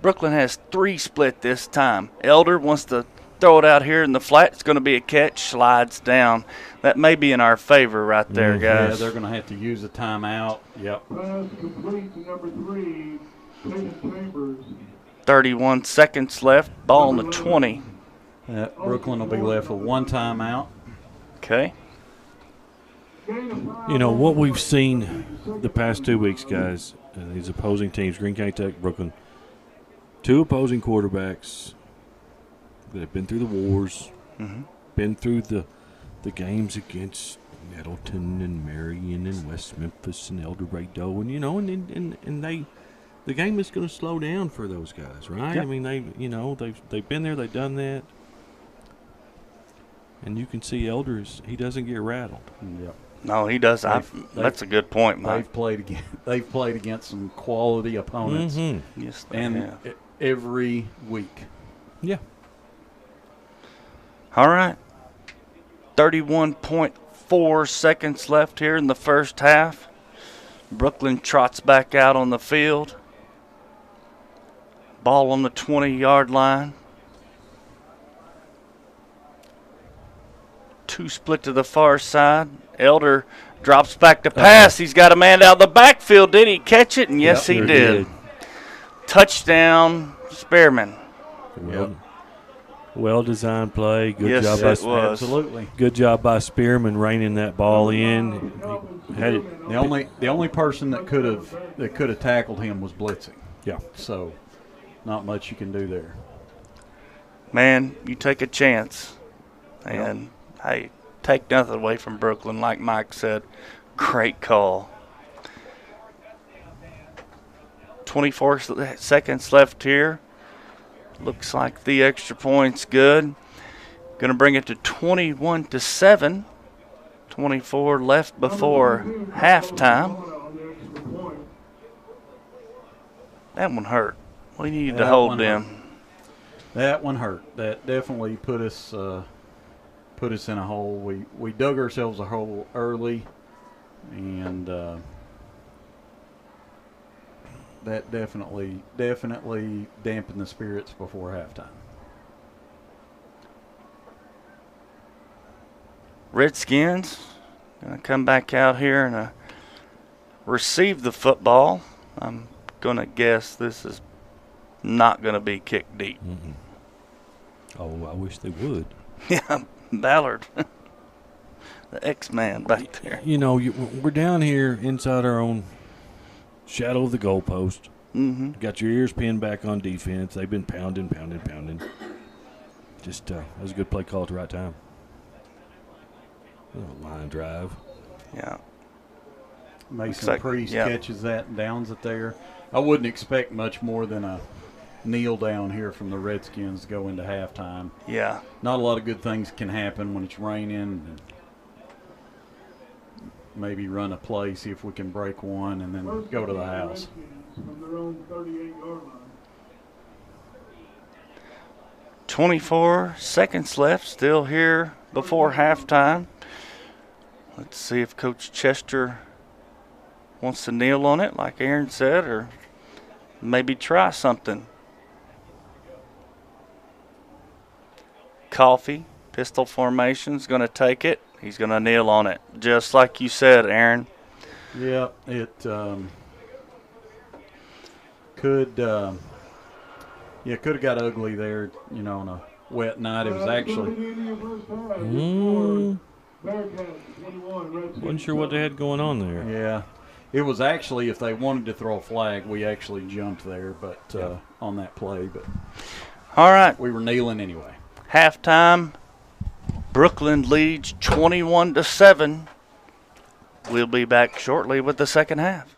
Brooklyn has 3 split this time. Elder wants to throw it out here in the flat. It's going to be a catch, slides down. That may be in our favor right there, guys. Yeah, they're going to have to use a timeout. Yep. Pass complete to number 3, Clayton Chambers. 31 seconds left. Ball on the 20. Brooklyn will be left with 1 timeout. Okay. You know, what we've seen the past 2 weeks, guys, these opposing teams, Green County Tech, Brooklyn, 2 opposing quarterbacks that have been through the wars, been through the games against Middleton and Marion and West Memphis and El Dorado, and, you know, and the game is going to slow down for those guys, right? Yep. I mean, they've been there, they've done that. And you can see Elders, he doesn't get rattled. Yep. No, he does. That's a good point, Mike. They've played against some quality opponents, Yes, and every week. Yeah. All right. 31.4 seconds left here in the first half. Brooklyn trots back out on the field. Ball on the 20-yard line. 2 split to the far side. Elder drops back to pass. He's got a man out of the backfield. Did he catch it? And yes, he did. Touchdown, Spearman. Well-designed play. Yes, job it by was. Absolutely. Good job by Spearman reining that ball in. He had it. The only person that could have tackled him was blitzing. Yeah. So, not much you can do there. Man, you take a chance. And, hey, take nothing away from Brooklyn. Like Mike said, great call. 24 seconds left here. Looks like the extra point's good. Going to bring it to 21-7. 24 left before halftime. That one hurt. We needed to hold them. That one hurt. That definitely put us in a hole. We dug ourselves a hole early, and that definitely dampened the spirits before halftime. Redskins going to come back out here and receive the football. I'm going to guess this is not going to be kicked deep. Oh, I wish they would. Yeah, Ballard. The X-Man back there. You know, we're down here inside our own shadow of the goalpost. Got your ears pinned back on defense. They've been pounding. Just that was a good play call at the right time. Line drive. Yeah. Mason Priest catches that and downs it there. I wouldn't expect much more than a kneel down here from the Redskins to go into halftime. Yeah. Not a lot of good things can happen when it's raining. Maybe run a play, see if we can break one, and then go to the house. From their own 38-yard line. 24 seconds left, still here before halftime. Let's see if Coach Chester wants to kneel on it, like Aaron said, or maybe try something. Coffee, pistol formation, is going to take it. He's going to kneel on it, just like you said, Aaron. Yeah, it could have got ugly there, on a wet night. It was actually Wasn't sure what they had going on there. yeah. It was actually, if they wanted to throw a flag, we actually jumped there, but on that play. But All right. we were kneeling anyway. Halftime. Brookland leads 21-7. We'll be back shortly with the second half.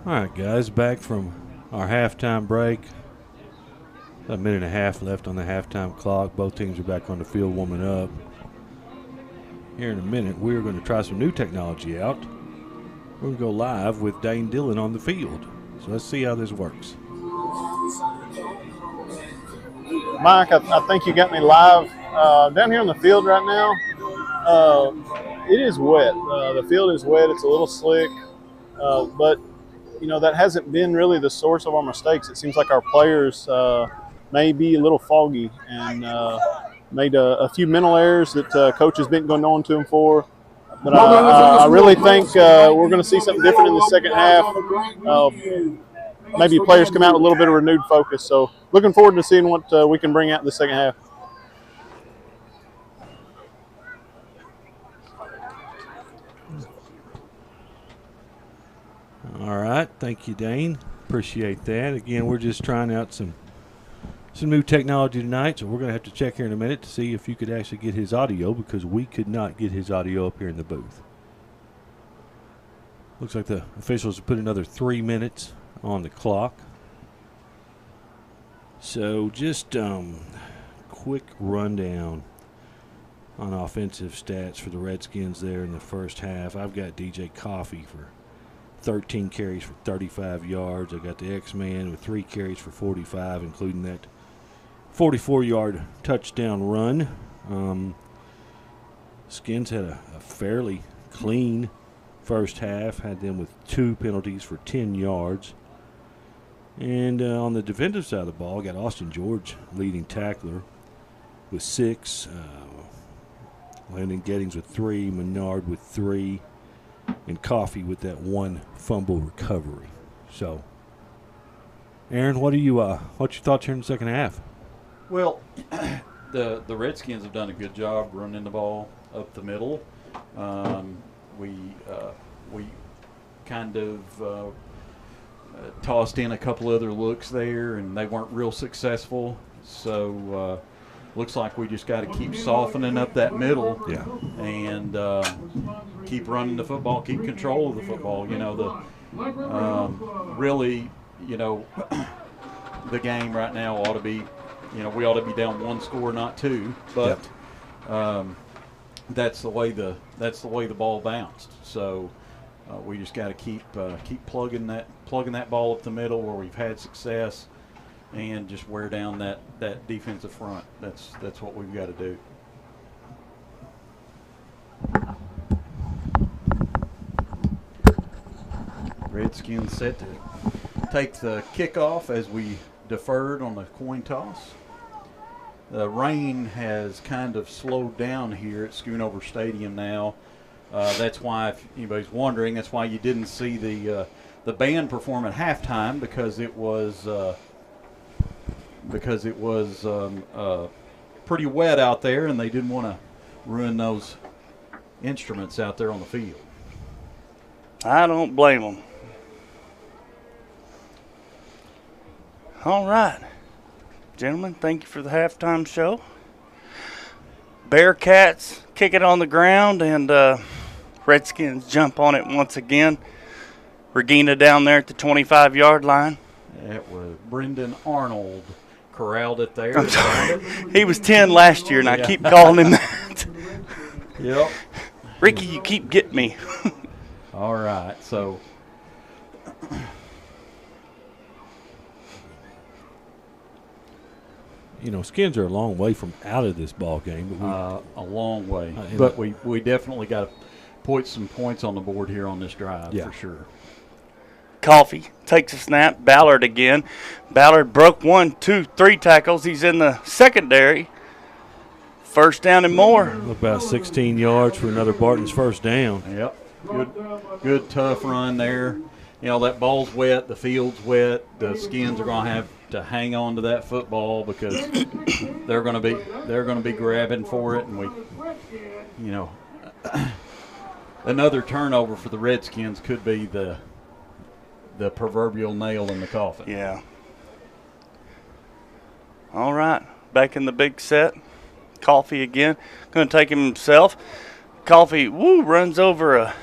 All right, guys, back from our halftime break. A minute and a half left on the halftime clock. Both teams are back on the field warming up. Here in a minute, we're going to try some new technology out. We're going to go live with Dane Dillon on the field. So let's see how this works. Mike, I think you got me live down here on the field right now. It is wet. The field is wet. It's a little slick, but that hasn't been really the source of our mistakes. It seems like our players may be a little foggy and made a few mental errors that coach has been going on to them for. But I really think we're going to see something different in the second half. Maybe players come out with a little bit of renewed focus. So looking forward to seeing what we can bring out in the second half. All right. Thank you, Dane. Appreciate that. Again, we're just trying out some new technology tonight, so we're going to have to check here in a minute to see if you could actually get his audio, because we could not get his audio up here in the booth. Looks like the officials have put another 3 minutes on the clock. So just quick rundown on offensive stats for the Redskins there in the first half. I've got DJ Coffey for 13 carries for 35 yards. I got the X-Man with 3 carries for 45, including that 44-yard touchdown run. Skins had a fairly clean first half, had them with 2 penalties for 10 yards. And on the defensive side of the ball, got Austin George leading tackler with 6, Landon Gettings with 3, Menard with 3, and Coffey with that 1 fumble recovery. So, Aaron, what's your thoughts here in the second half? Well, the Redskins have done a good job running the ball up the middle. We kind of tossed in a couple other looks there, and they weren't real successful. So looks like we just got to keep softening up that middle, and keep running the football, keep control of the football. Really, the game right now ought to be. We ought to be down 1 score, not 2. But that's the way the ball bounced. So we just got to keep plugging that ball up the middle where we've had success, and just wear down that defensive front. That's what we've got to do. Redskins set to take the kickoff as we deferred on the coin toss. The rain has kind of slowed down here at Schoonover Stadium now. That's why, if anybody's wondering, that's why you didn't see the band perform at halftime, because it was pretty wet out there, and they didn't want to ruin those instruments out there on the field. I don't blame them. All right. Gentlemen, thank you for the halftime show. Bearcats kick it on the ground, and Redskins jump on it once again. Regina down there at the 25-yard line. It was Brendan Arnold corralled it there. I'm sorry. He was 10 last year, and I keep calling him that. Yep. Ricky, you keep getting me. All right, so Skins are a long way from out of this ball game. But a long way. But we definitely got to put some points on the board here on this drive, for sure. Coffey takes a snap. Ballard again. Ballard broke 1, 2, 3 tackles. He's in the secondary. First down and more. About 16 yards for another Barton's first down. Yep. Good tough run there. That ball's wet, the field's wet. The Skins are going to have to hang on to that football, because they're going to be grabbing for it, and another turnover for the Redskins could be the proverbial nail in the coffin. Yeah. All right, back in the big set. Coffey again, going to take him himself. Coffey runs over a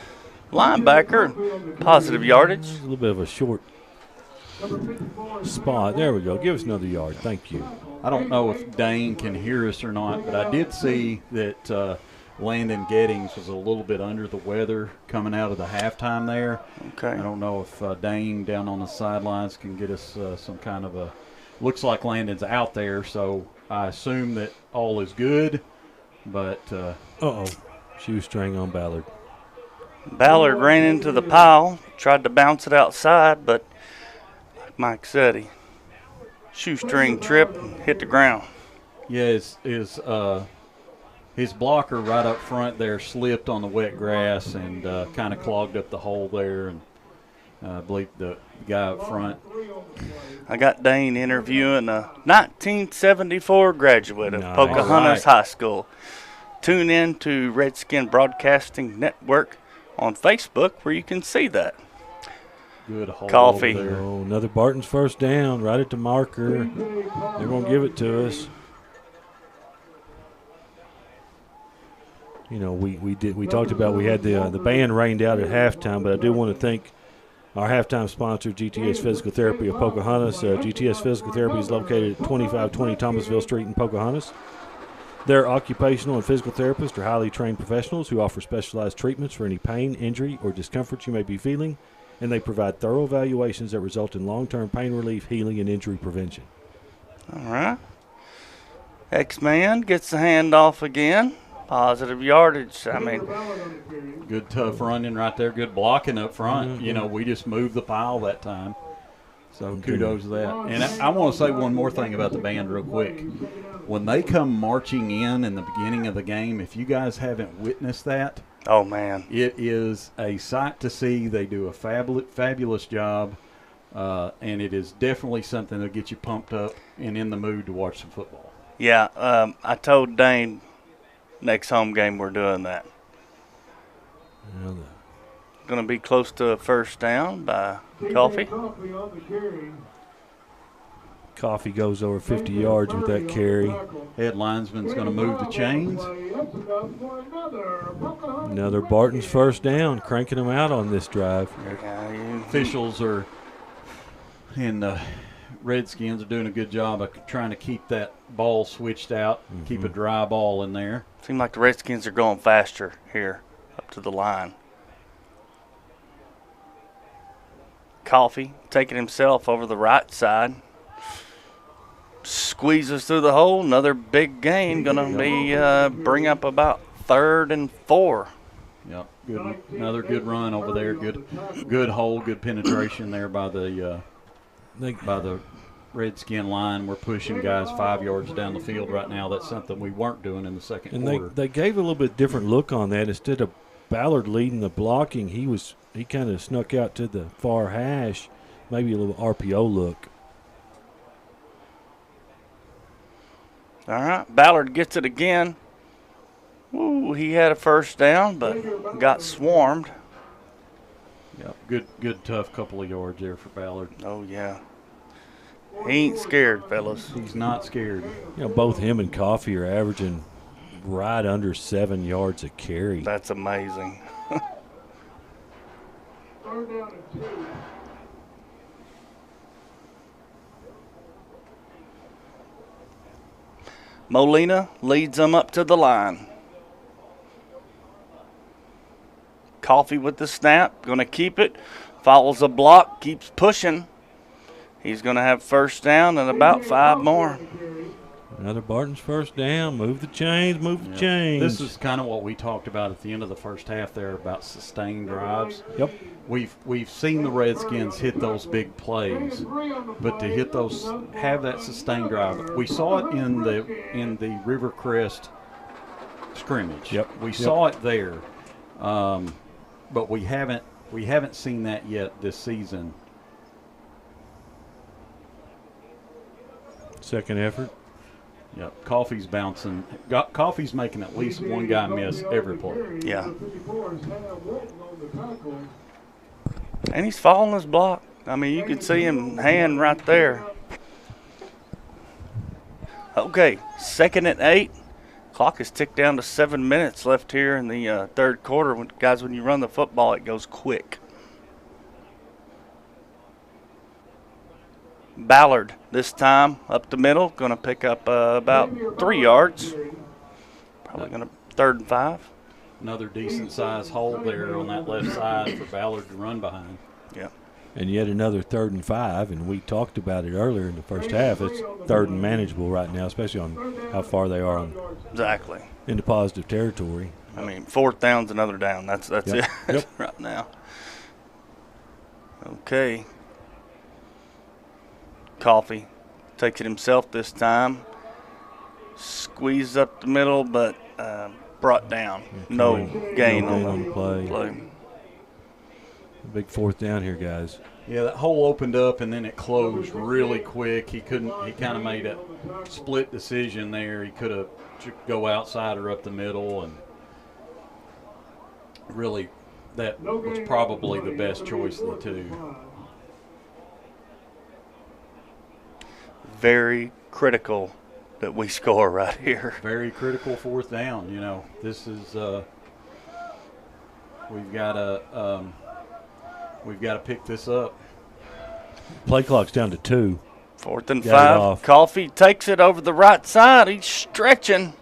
linebacker. Positive yardage. A little bit of a short spot. There we go. Give us another yard. Thank you. I don't know if Dane can hear us or not, but I did see that Landon Gettings was a little bit under the weather coming out of the halftime there. Okay. I don't know if Dane down on the sidelines can get us some kind of a – looks like Landon's out there, so I assume that all is good. But Uh-oh. Shoestring on Ballard. Ballard ran into the pile, tried to bounce it outside, but like Mike said, he shoestring tripped and hit the ground. yeah, his blocker right up front there slipped on the wet grass and kind of clogged up the hole there, and I believe the guy up front. I got Dane interviewing a 1974 graduate of Nice. Pocahontas All right. High School. Tune in to Redskin Broadcasting Network on Facebook where you can see that. Good hole Coffee. over there. Oh, another Barton's first down, right at the marker. They're going to give it to us. You know, we talked about we had the band rained out at halftime, but I do want to thank our halftime sponsor, GTS Physical Therapy of Pocahontas. GTS Physical Therapy is located at 2520 Thomasville Street in Pocahontas. Their occupational and physical therapists are highly trained professionals who offer specialized treatments for any pain, injury, or discomfort you may be feeling, and they provide thorough evaluations that result in long-term pain relief, healing, and injury prevention. All right. X-Man gets the handoff again. Positive yardage. I mean, Good tough running right there. Good blocking up front. You know, we just moved the pile that time. So kudos to that. And I want to say one more thing about the band real quick. When they come marching in the beginning of the game, if you guys haven't witnessed that, oh, man. it is a sight to see. They do a fabulous job, and it is definitely something that'll get you pumped up and in the mood to watch some football. Yeah, I told Dane next home game we're doing that. Well, Going to be close to a first down by Coffee. Coffee goes over 50 yards with that carry. Head linesman's going to move the chains. Another Barton's first down, cranking them out on this drive. Officials are and the Redskins are doing a good job of trying to keep that ball switched out, keep a dry ball in there. Seems like the Redskins are going faster here up to the line. Coffee taking himself over the right side. Squeezes through the hole. Another big gain. Going to be bring up about 3rd and 4. Yep, good. Another good run over there. Good hole. Good penetration there by the Redskin line. We're pushing guys 5 yards down the field right now. That's something we weren't doing in the second quarter. They gave a little bit different look on that. Instead of Ballard leading the blocking, he kind of snuck out to the far hash, maybe a little RPO look. All right, Ballard gets it again. Ooh, he had a first down, but got swarmed. Yep, good tough couple of yards there for Ballard. Oh, yeah. He ain't scared, fellas. He's not scared. You know, both him and Coffee are averaging right under 7 yards a carry. That's amazing. Molina leads them up to the line. Coffee with the snap, going to keep it. Follows a block, keeps pushing. He's going to have first down and about 5 more. Another Barton's first down. Move the chains, move the chains. This is kind of what we talked about at the end of the first half there about sustained drives. Yep. We've seen the Redskins hit those big plays, but to hit those, have that sustained drive. We saw it in the Rivercrest scrimmage. Yep. We saw it there, but we haven't seen that yet this season. Second effort. Yep. Coffee's bouncing. Coffee's making at least one guy miss every play. Yeah. And he's following his block. I mean, you can see him hand right there. Okay, 2nd and 8. Clock is ticked down to 7 minutes left here in the third quarter. Guys, when you run the football, it goes quick. Ballard this time up the middle, going to pick up about 3 yards. Probably going to 3rd and 5. Another decent-sized hole there on that left side for Ballard to run behind. Yeah. And yet another 3rd and 5, and we talked about it earlier in the first half. It's 3rd and manageable right now, especially on how far they are Exactly. into positive territory. I mean, 4th down's another down. That's Yep. it Yep. right now. Okay. Coffee takes it himself this time. Squeezed up the middle, but brought down. No gain on the play. Big 4th down here, guys. Yeah, that hole opened up and then it closed really quick. He kind of made a split decision there. He could have go outside or up the middle, and really that was probably the best choice of the two. Very critical that we score right here. Very critical 4th down. You know, this is we've got to pick this up. Play clock's down to 2. 4th and Got it 5. off. Coffee takes it over the right side. He's stretching.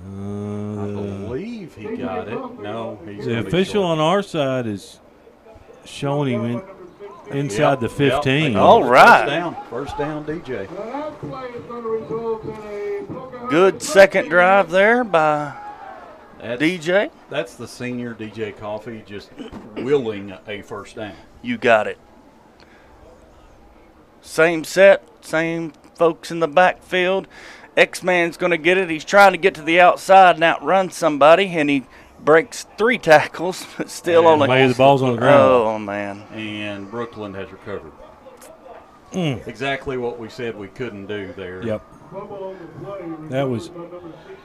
I believe he got it. No, he's The gonna be official short. on our side is showing him inside the 15. All right. First down, DJ. Good second drive there by That's, DJ. That's the senior DJ Coffee just willing a first down. You got it. Same set, same folks in the backfield. X-Man's going to get it. He's trying to get to the outside and outrun somebody, and he breaks 3 tackles, but still And only. the ball's on the ground. Oh, man. And Brookland has recovered. Exactly what we said we couldn't do there. Yep. That was,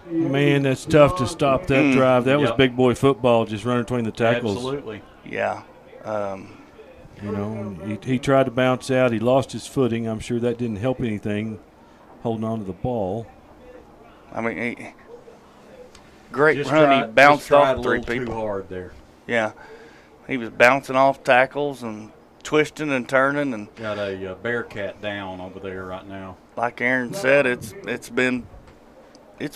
man, that's tough to stop that drive. That was Yep. big boy football, just running between the tackles. Absolutely. Yeah. You know, he tried to bounce out. He lost his footing. I'm sure that didn't help anything, holding on to the ball. I mean, great Just run. He bounced tried off a 3 little people. too hard there. Yeah. He was bouncing off tackles and twisting and turning, and Got a Bearcat down over there right now. like Aaron said, it's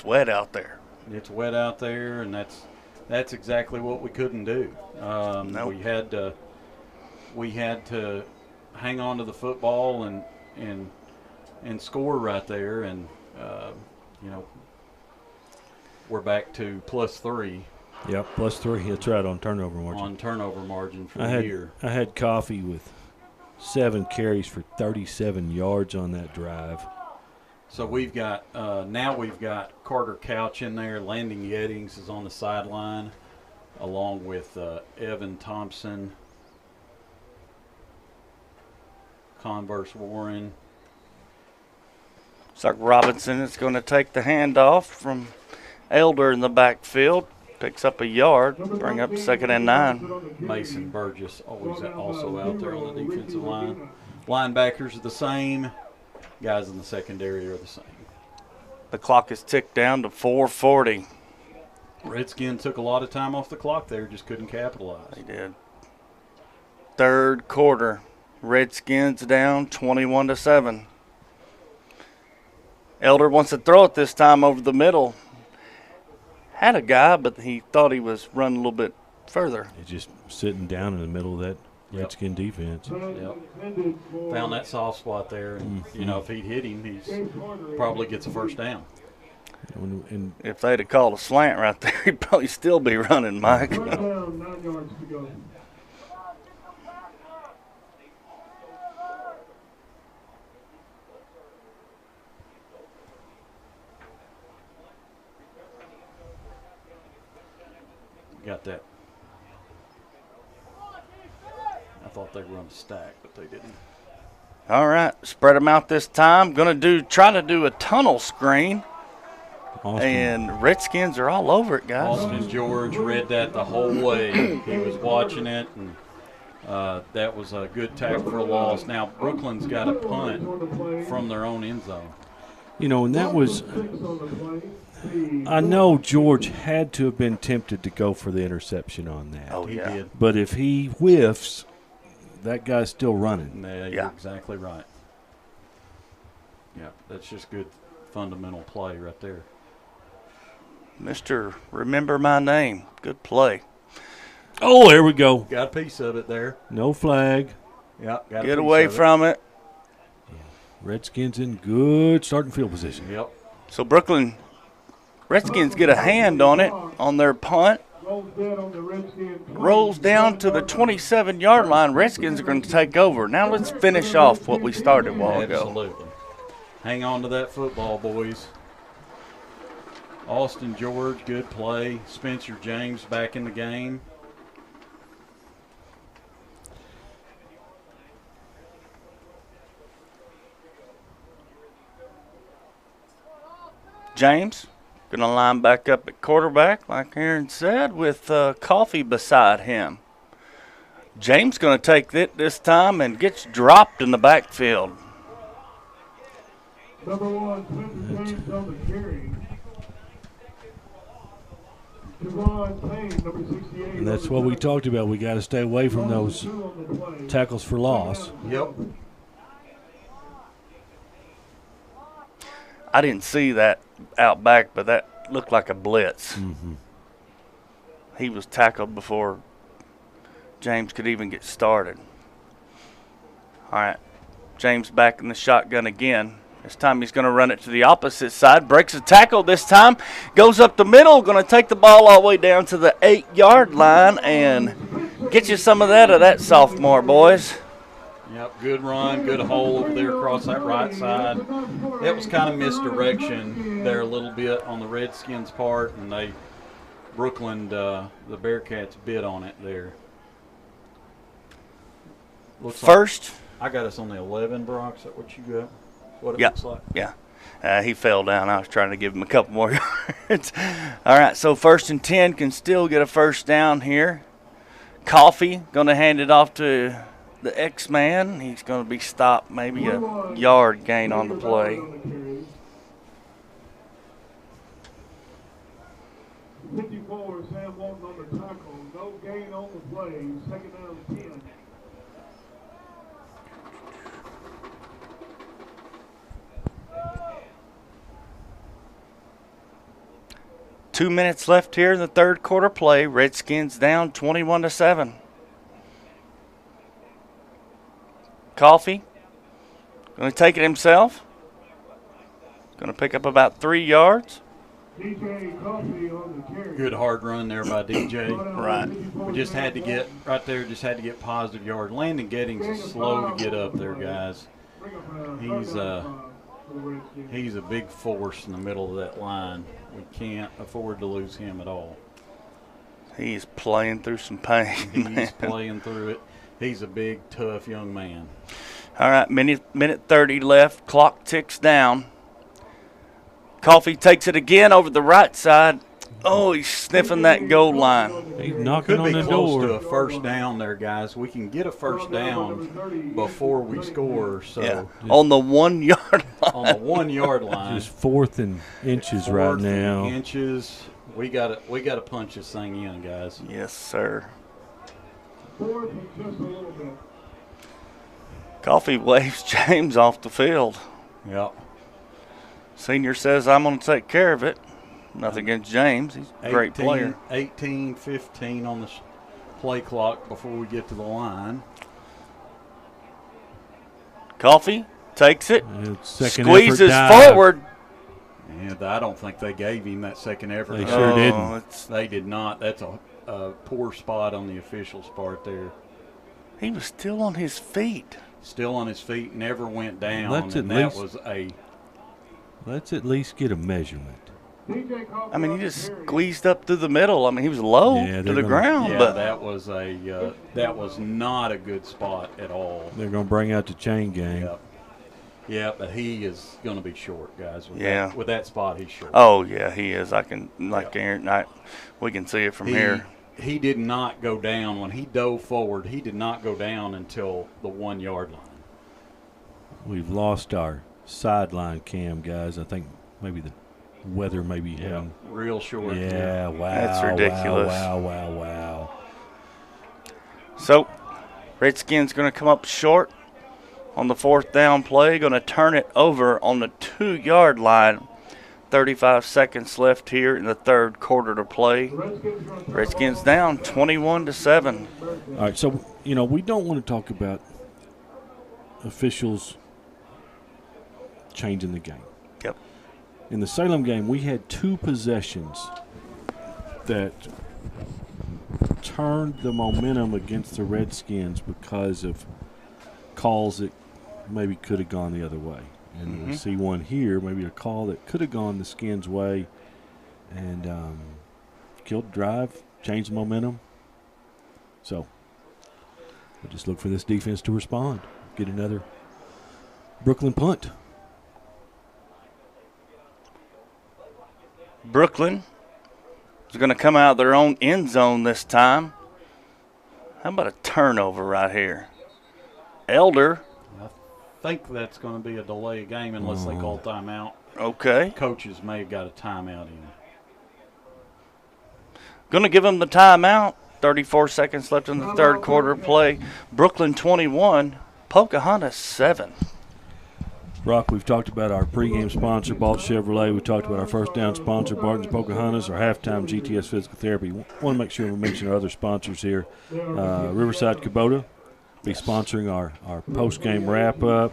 wet out there. It's wet out there, and that's exactly what we couldn't do. Nope. We had to hang on to the football and score right there, and you know, we're back to +3 Yep, +3. That's right, on turnover margin. on turnover margin for the year. I had Coffee with 7 carries for 37 yards on that drive. So we've got now we've got Carter Couch in there. Landon Yeddings is on the sideline, along with Evan Thompson, Converse Warren. Looks like Robinson is going to take the handoff from Elder in the backfield. Picks up a yard, bring up 2nd and 9. Mason Burgess also out there on the defensive line. Linebackers are the same. Guys in the secondary are the same. The clock is ticked down to 4:40. Redskins took a lot of time off the clock there, just couldn't capitalize. They did. Third quarter, Redskins down 21-7. Elder wants to throw it this time over the middle. Had a guy, but he thought he was running a little bit further. He's just sitting down in the middle of that Redskin defense. Yep. Found that soft spot there, and you know, if he'd hit him, he's probably gets a first down. And If they'd have called a slant right there, he'd probably still be running, Mike. 9 yards to go. Got that. I thought they run a stack, but they didn't. All right, spread them out this time. Try to do a tunnel screen. Austin, And Redskins are all over it, guys. Austin George read that the whole way. He was watching it, and that was a good tackle for a loss. Now, Brookland's got a punt from their own end zone. You know, and that was, 6 on the play. I know George had to have been tempted to go for the interception on that. Oh, He yeah. did. But if he whiffs, that guy's still running. Yeah, you're Yeah. exactly right. Yeah, that's just good fundamental play right there. Mr. Remember My Name. Good play. Oh, there we go. Got a piece of it there. No flag. Yeah, got a Get piece away of it. from it. Redskins in good starting field position. Yep. So Brookland Redskins get a hand on it on their punt. Rolls dead on the Redskins. Rolls down to the 27-yard line. Redskins are going to take over. Now let's finish off what we started a while ago. Absolutely. Hang on to that football, boys. Austin George, good play. Spencer James back in the game. James going to line back up at quarterback, like Aaron said, with Coffee beside him. James going to take it this time and gets dropped in the backfield. Number 1, Spencer James on the carry. Javon Payne, number 68. And that's what we talked about. We got to stay away from those 2 on the play. tackles for loss. Yep. I didn't see that out back, but that looked like a blitz. Mm-hmm. He was tackled before James could even get started. All right, James back in the shotgun again. This time he's going to run it to the opposite side. Breaks a tackle this time. Goes up the middle. Going to take the ball all the way down to the 8-yard line and get you some of that sophomore, boys. Yep, good run, good hole over there across that right side. That was kind of misdirection there a little bit on the Redskins' part, and Brookland, the Bearcats bit on it there. Looks First. Like I got us on the 11, Brock. Is that what you got? What it Yeah. looks like? Yeah. He fell down. I was trying to give him a couple more yards. All right, so 1st and 10 can still get a first down here. Coffee going to hand it off to the X-Man. He's going to be stopped, maybe a yard gain on the play. 54, Sam Walton on the tackle. No gain on the play. 2nd down and 10. Two minutes left here in the third quarter play. Redskins down 21-7. Coffee going to take it himself. Going to pick up about 3 yards. DJ Coffee on the carry. Good hard run there by DJ. Right. We just had to get right there. Just had to get positive yard. Landon Gettings is slow to get up there, guys. He's a big force in the middle of that line. We can't afford to lose him at all. He's playing through some pain. He's playing through it. He's a big, tough young man. All right, minute 30 left. Clock ticks down. Coffee takes it again over the right side. Oh, he's sniffing that goal line. He's knocking Could on be the close door. to a first down there, guys. We can get a first down before we score. So Yeah, on the 1 yard line. on the 1 yard line, Just 4th and inches right fourth now. inches. We got to punch this thing in, guys. Yes, sir. 4th and just a little bit. Coffee waves James off the field. Yep. Senior says, I'm going to take care of it. Nothing against James. He's a great player. 18-15 on the play clock before we get to the line. Coffee takes it. Second Squeezes effort dive. forward. And I don't think they gave him that second effort. They sure didn't. It's, They did not. That's a poor spot on the officials' part there. he was still on his feet. Still on his feet, never went down, Let's and at that least- was a Let's at least get a measurement. DJ Coffee I mean, he on the just carry. squeezed up through the middle. I mean, he was low Yeah, to they're the gonna- ground, yeah. but That was not a good spot at all. They're going to bring out the chain gang. Yeah, yeah, but he is going to be short, guys. Yeah. With that spot, he's short. oh yeah, he is. I can Aaron. We can see it from he, here. He did not go down when he dove forward. He did not go down until the 1 yard line. We've lost our sideline cam, guys. I think maybe the weather may be having. Real short. Yeah, wow. That's ridiculous. Wow. So, Redskins going to come up short on the 4th down play. Going to turn it over on the 2-yard line. 35 seconds left here in the 3rd quarter to play. Redskins down 21-7. All right, so, we don't want to talk about officials changing the game. Yep. In the Salem game, we had 2 possessions that turned the momentum against the Redskins because of calls that maybe could have gone the other way. And we see one here, maybe a call that could have gone the Skins' way and killed the drive, changed the momentum. So we'll just look for this defense to respond, get another Brookland punt. Brookland is going to come out of their own end zone this time. How about a turnover right here? Elder. I think that's going to be a delay game unless they call timeout. Okay. Coaches may have got a timeout in. Going to give them the timeout. 34 seconds left in the 3rd quarter play. Brookland 21, Pocahontas 7. Brock, we've talked about our pregame sponsor, Balt Chevrolet. We talked about our first down sponsor, Barton's Pocahontas, our halftime GTS Physical Therapy. Want to make sure we mention our other sponsors here. Riverside Kubota be sponsoring our post-game wrap-up.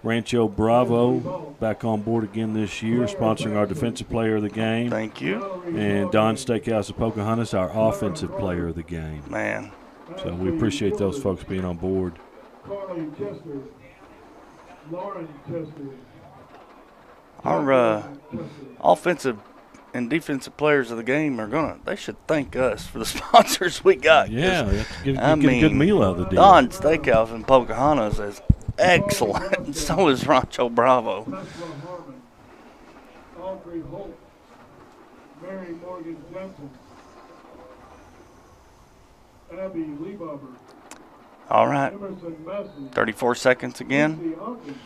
Rancho Bravo back on board again this year, sponsoring our defensive player of the game. Thank you. And Don Steakhouse of Pocahontas, our offensive player of the game. Man. So we appreciate those folks being on board. Carly Chester, Lauren Chester. Our offensive and defensive players of the game they should thank us for the sponsors we got. Yeah, get a good meal out of the deal. Don Steakhouse in Pocahontas is excellent, and so is Rancho Bravo. Tesla Harmon, Audrey Holt, Mary Morgan Jensen, Abby Liebauer, All right, Emerson Messi, 34 seconds again. Lucy Hawkins,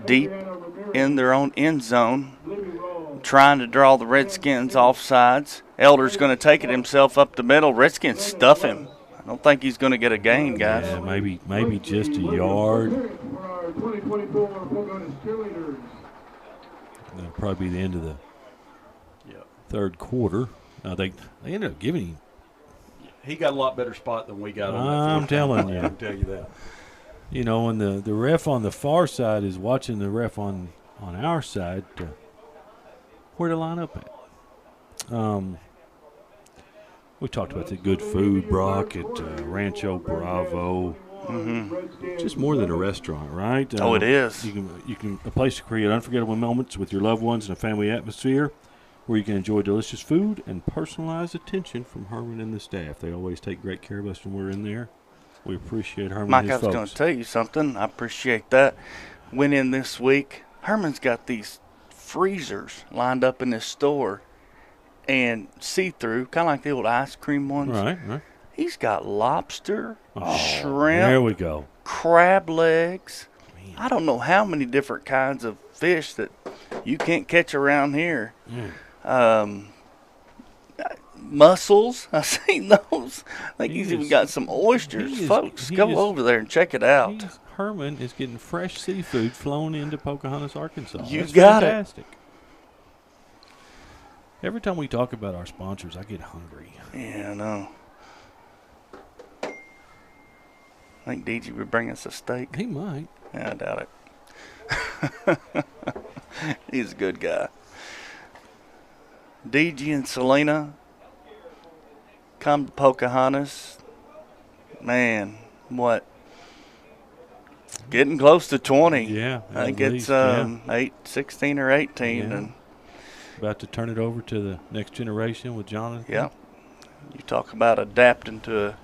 Deep Adriana Ramirez, in their own end zone, Libby Rawls, trying to draw the Redskins offsides. Elder's going to take it himself up the middle. Redskins stuff him. I don't think he's going to get a gain, guys. Yeah, maybe just a yard. for our 2024 Pocahontas cheerleaders. That'll probably be the end of the 3rd quarter. They ended up giving him. He got a lot better spot than we got on that. I'm telling you. I can tell you that. And the ref on the far side is watching the ref on our side where to line up at. We talked about the good food, Brock, at Rancho Bravo. Just more than a restaurant, right? Oh, it is. You can a place to create unforgettable moments with your loved ones in a family atmosphere where you can enjoy delicious food and personalized attention from Herman and the staff. They always take great care of us when we're in there. We appreciate Herman Mike, and his I was going folks. to tell you something. I appreciate that. Went in this week. Herman's got these freezers lined up in his store and see-through, kind of like the old ice cream ones. Right. He's got lobster, There shrimp, we go. crab legs. I don't know how many different kinds of fish that you can't catch around here. Mussels, I've seen those. I think he's even got some oysters. Folks, go over there and check it out. Herman is getting fresh seafood flown into Pocahontas, Arkansas. You That's got it. fantastic. Every time we talk about our sponsors, I get hungry. Yeah, I know. I think DG would bring us a steak. He might. Yeah, I doubt it. He's a good guy. DG and Selena come to Pocahontas. Man, what? Getting close to 20. Yeah, I think at it's least, 16 or 18. Yeah. And about to turn it over to the next generation with Jonathan. yeah, you talk about adapting to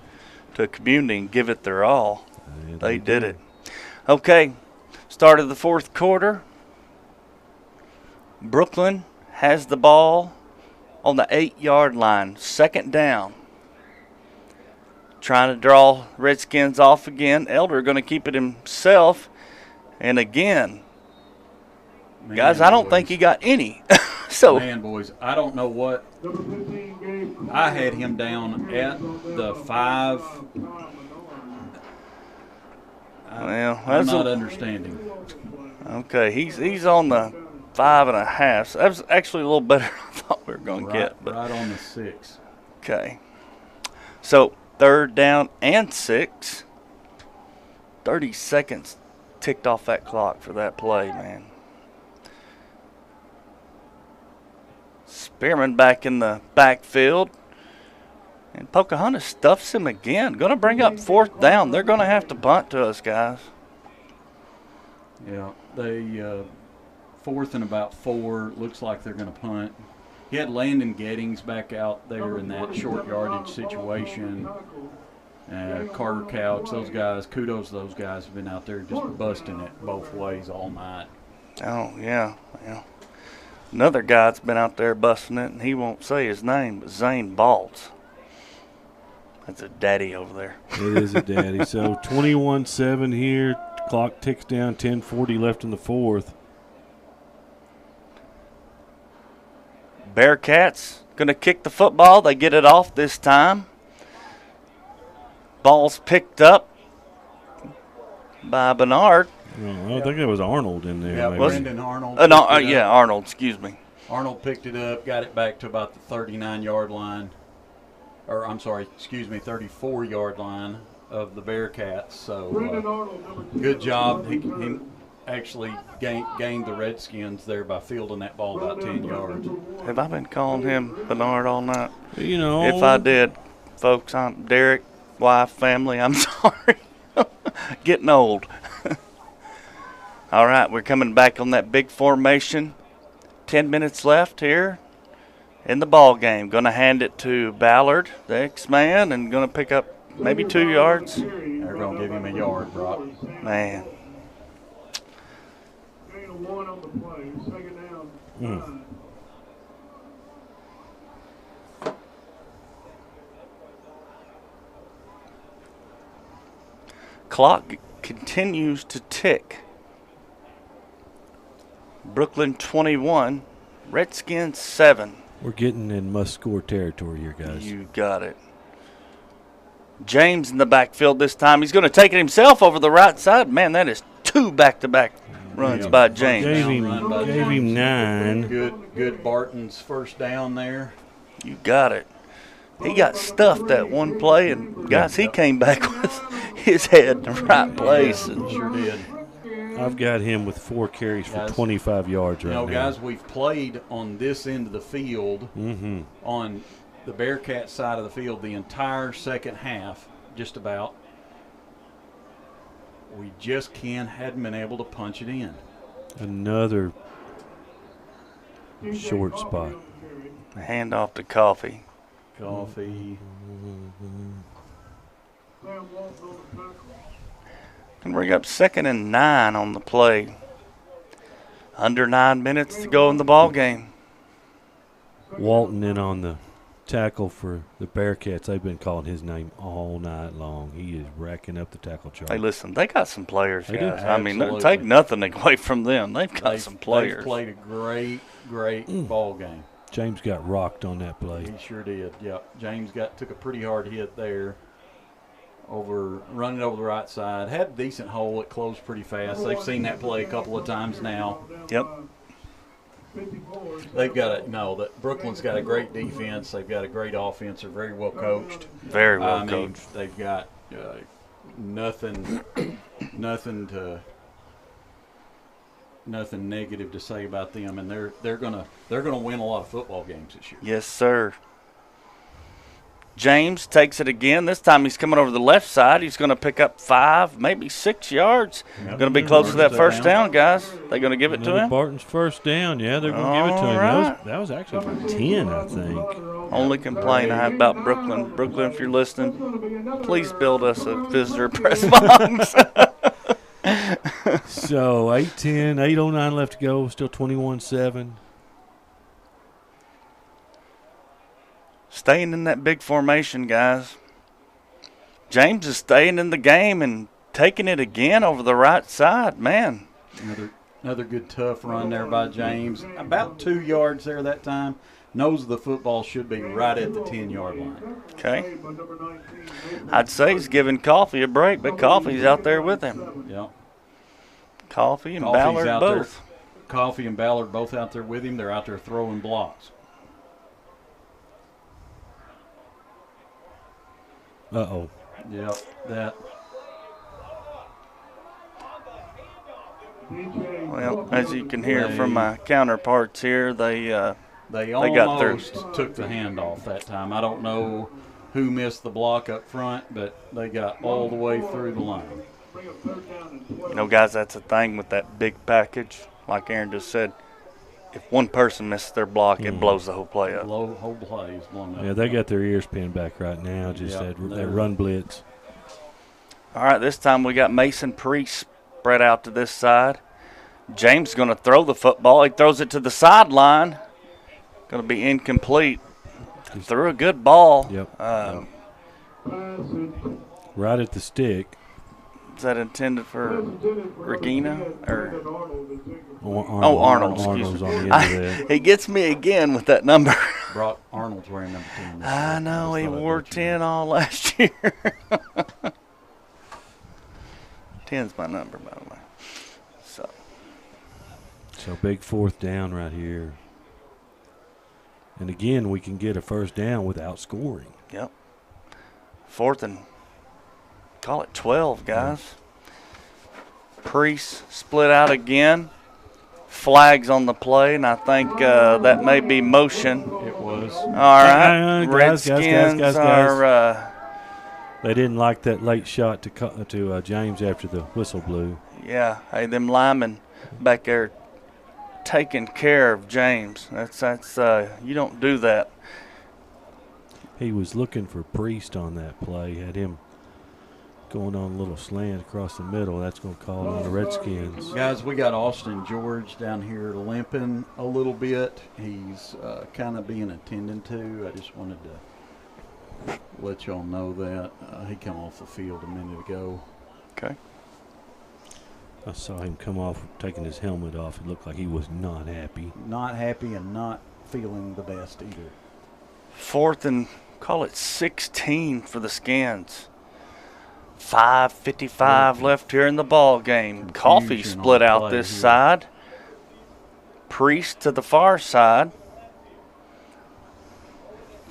a community and give it their all. Yeah, They did it. Okay, start of the 4th quarter. Brookland has the ball on the 8-yard line, 2nd down. Trying to draw Redskins off again. Elder going to keep it himself. And again, Guys, I don't think he got any. So, man, boys, I don't know what. I had him down at the 5. well, I'm that's not understanding. okay. He's on the 5.5. So that was actually a little better than I thought we were going to get. But Right on the 6. okay. So 3rd down and 6. 30 seconds ticked off that clock for that play, man. Spearman back in the backfield. And Pocahontas stuffs him again. Going to bring up 4th down. They're going to have to punt to us, guys. Yeah, they 4th and about 4. Looks like they're going to punt. He had Landon Gettings back out there in that short yardage situation. Carter Couch, those guys, kudos to those guys have been out there just busting it both ways all night. Oh, yeah. Well, another guy that's been out there busting it, and he won't say his name, but Zane Baltz. That's a daddy over there. It is a daddy. So 21-7 here. Clock ticks down, 10:40 left in the 4th. Bearcats going to kick the football. They get it off this time. Ball's picked up by Bernard. Oh, I think that was Arnold in there. Yeah, maybe. Brendan Arnold. Yeah, Arnold, excuse me. Arnold picked it up, got it back to about the 39-yard line. Or, I'm sorry, 34-yard line of the Bearcats. So, good job. He actually gained the Redskins there by fielding that ball about 10 yards. Have I been calling him Bernard all night? You know. If I did, folks, I'm Derek, wife, family, I'm sorry. Getting old. All right, we're coming back on that big formation. 10 minutes left here in the ball game. Going to hand it to Ballard, the X-man, and going to pick up maybe 2 yards. They're going to give him a yard, Brock. Man. Gain of 1 on the play. 2nd down. Clock continues to tick. Brookland 21, Redskins 7. We're getting in must-score territory here, guys. You got it. James in the backfield this time. He's going to take it himself over the right side. Man, that is 2 back-to-back runs by James. Gave him 9. Good Barton's first down there. You got it. He got stuffed that one play, and guys, he came back with his head in the right place. Yeah, sure did. I've got him with 4 carries for 25 yards right now. Guys, we've played on this end of the field, on the Bearcat side of the field, the entire second half, just about. We just hadn't been able to punch it in. Another short spot. Hand off to Coffee. And bring up 2nd and 9 on the play. Under 9 minutes to go in the ball game. Walton in on the tackle for the Bearcats. They've been calling his name all night long. He is racking up the tackle chart. Hey, listen, they got some players, They guys. do. I mean, Absolutely. take nothing away from them. They've got some players. They've played a great ball game. James got rocked on that play. He sure did. Yep. James took a pretty hard hit there. Running over the right side. Had a decent hole. It closed pretty fast. They've seen that play a couple of times now. Yep. They've got Brookland's got a great defense. They've got a great offense. They're very well coached. Very well coached. They've got nothing negative to say about them, and they're gonna win a lot of football games this year. Yes, sir. James takes it again. This time he's coming over the left side. He's going to pick up 5, maybe 6 yards. Yep. Going to be close to that first down, guys. They going to give it to him? Barton's first down. Yeah, they're going to give it to him. Right. That was actually for 10, I think. Only complaint I have about Brookland. Brookland, if you're listening, please build us a visitor press box. So 8:10, 8:09 left to go. Still 21-7. Staying in that big formation, guys. James is staying in the game and taking it again over the right side. Man, Another good tough run there by James. About 2 yards there that time. Knows the football should be right at the 10-yard line. Okay. I'd say he's giving Coffee a break, but Coffee's out there with him. Yep. Coffee and Coffee's Ballard out both. there. Coffee and Ballard both out there with him. They're out there throwing blocks. Uh-oh. Yep, that. Well, as you can hear from my counterparts here, they got through. almost took the handoff that time. I don't know who missed the block up front, but they got all the way through the line. You know, guys, that's the thing with that big package. Like Aaron just said, if one person misses their block, it blows the whole play up. Whole play is blown up. Yeah, they got their ears pinned back right now, just that run blitz. All right, this time we got Mason Priest spread out to this side. James is going to throw the football. He throws it to the sideline. Going to be incomplete. Threw a good ball. Yep. Right at the stick. Is that intended for Regina? Or Arnold. Excuse On me. the end of that. He gets me again with that number. Brock Arnold's wearing number 10. I know, he wore 10 all last year. 10's my number, by the way. So big fourth down right here. And again, we can get a first down without scoring. Yep. Fourth and call it 12, guys. Priest split out again. Flags on the play, and I think that may be motion. It was. All right. Guys, Redskins are they didn't like that late shot to James after the whistle blew. yeah, hey, them linemen back there taking care of James. That's you don't do that. He was looking for Priest on that play, had him going on a little slant across the middle. That's going to call on the Redskins. Guys, we got Austin George down here limping a little bit. He's kind of being attended to. I just wanted to let y'all know that. He came off the field a minute ago. Okay. I saw him come off taking his helmet off. It looked like he was not happy. Not happy and not feeling the best either. Fourth and call it 16 for the Skins. 5:55 left here in the ball game. Coffee split out this side. Priest to the far side.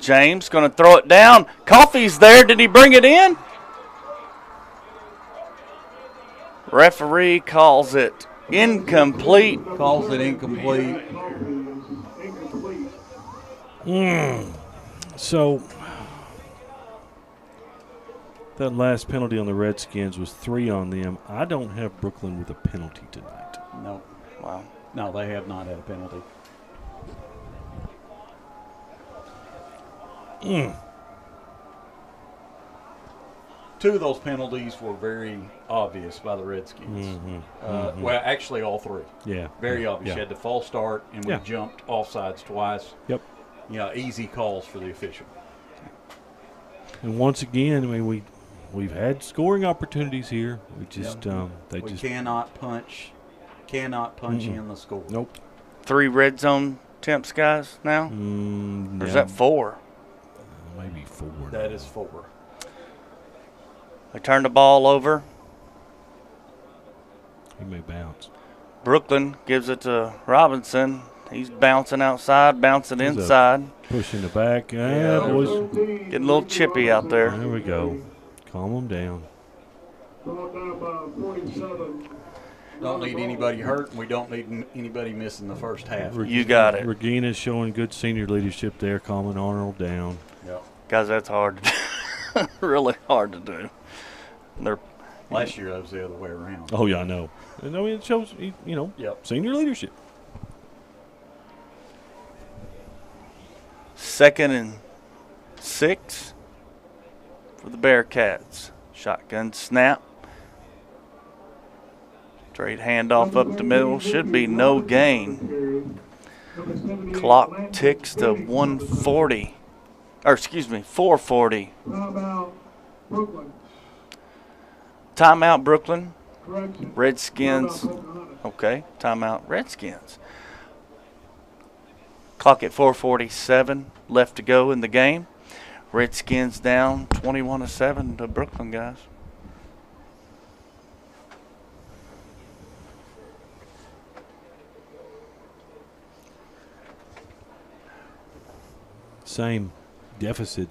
James going to throw it down. Coffee's there. Did he bring it in? Referee calls it incomplete. Calls it incomplete. So that last penalty on the Redskins was 3 on them. I don't have Brookland with a penalty tonight. No. Wow. No, they have not had a penalty. Two of those penalties were very obvious by the Redskins. Well, actually, all three. Yeah. Very obvious. Yeah. You had the false start, and we jumped offsides twice. Yep. You know, easy calls for the official. And once again, I mean, we've had scoring opportunities here. We just we cannot punch in the score. Nope. 3 red zone attempts, guys, now? Or is that 4? Maybe 4. That is 4. They turn the ball over. He may bounce. Brookland gives it to Robinson. He's bouncing outside, bouncing inside. Pushing the back. Boys. Getting a little chippy out there. There we go. Calm them down. Don't need anybody hurt, and we don't need anybody missing the first half. You got it. Regina's showing good senior leadership there, calming Arnold down. Yep. Guys, that's hard to do. Really hard to do. Last year, that was the other way around. Oh, yeah, I know. And I mean, it shows, senior leadership. 2nd and 6 for the Bearcats. Shotgun snap. Straight handoff up the middle. Should be no gain. Clock ticks to 140. Or excuse me, 440. Timeout, Brookland. Redskins Okay, timeout Redskins. Clock at 4:47 left to go in the game. Redskins down 21-7 to Brookland, guys. Same deficit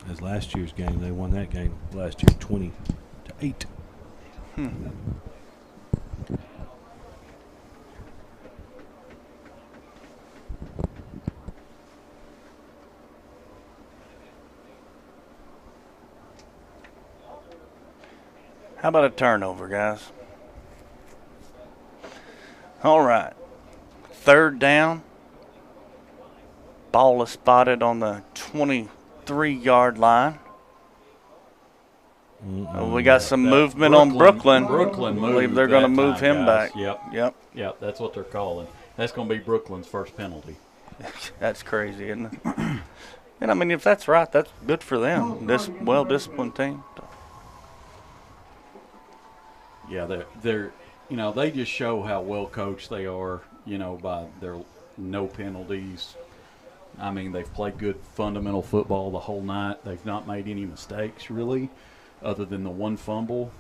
as last year's game. They won that game last year 20-8. How about a turnover, guys? All right. 3rd down. Ball is spotted on the 23-yard line. We got some movement on Brookland. Brookland I moved. believe they're going to that move time, him guys. back. Yep. Yep. That's what they're calling. That's going to be Brookland's first penalty. That's crazy, isn't it? And I mean, if that's right, that's good for them. This well-disciplined team. Yeah, they're they just show how well coached they are, by their no penalties. I mean, they've played good fundamental football the whole night. They've not made any mistakes, really, other than the one fumble.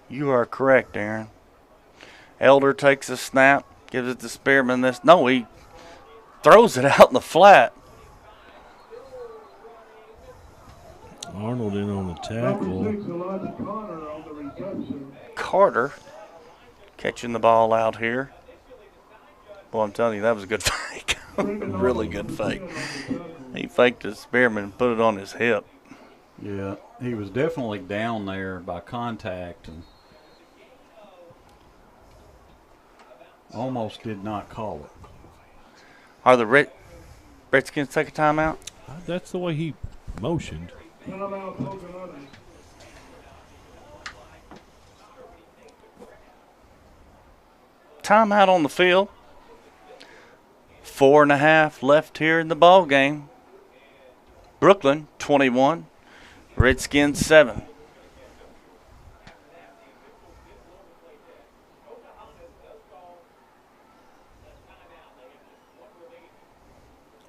You are correct, Aaron. Elder takes a snap, gives it to Spearman. He throws it out in the flat. Arnold in on the tackle. Carter catching the ball out here. Well, I'm telling you, that was a good fake. Really good fake. He faked his Spearman and put it on his hip. Yeah, he was definitely down there by contact and almost did not call it. Are the Redskins take a timeout? That's the way he motioned. Timeout on the field. 4.5 left here in the ball game. Brookland 21, Redskins 7.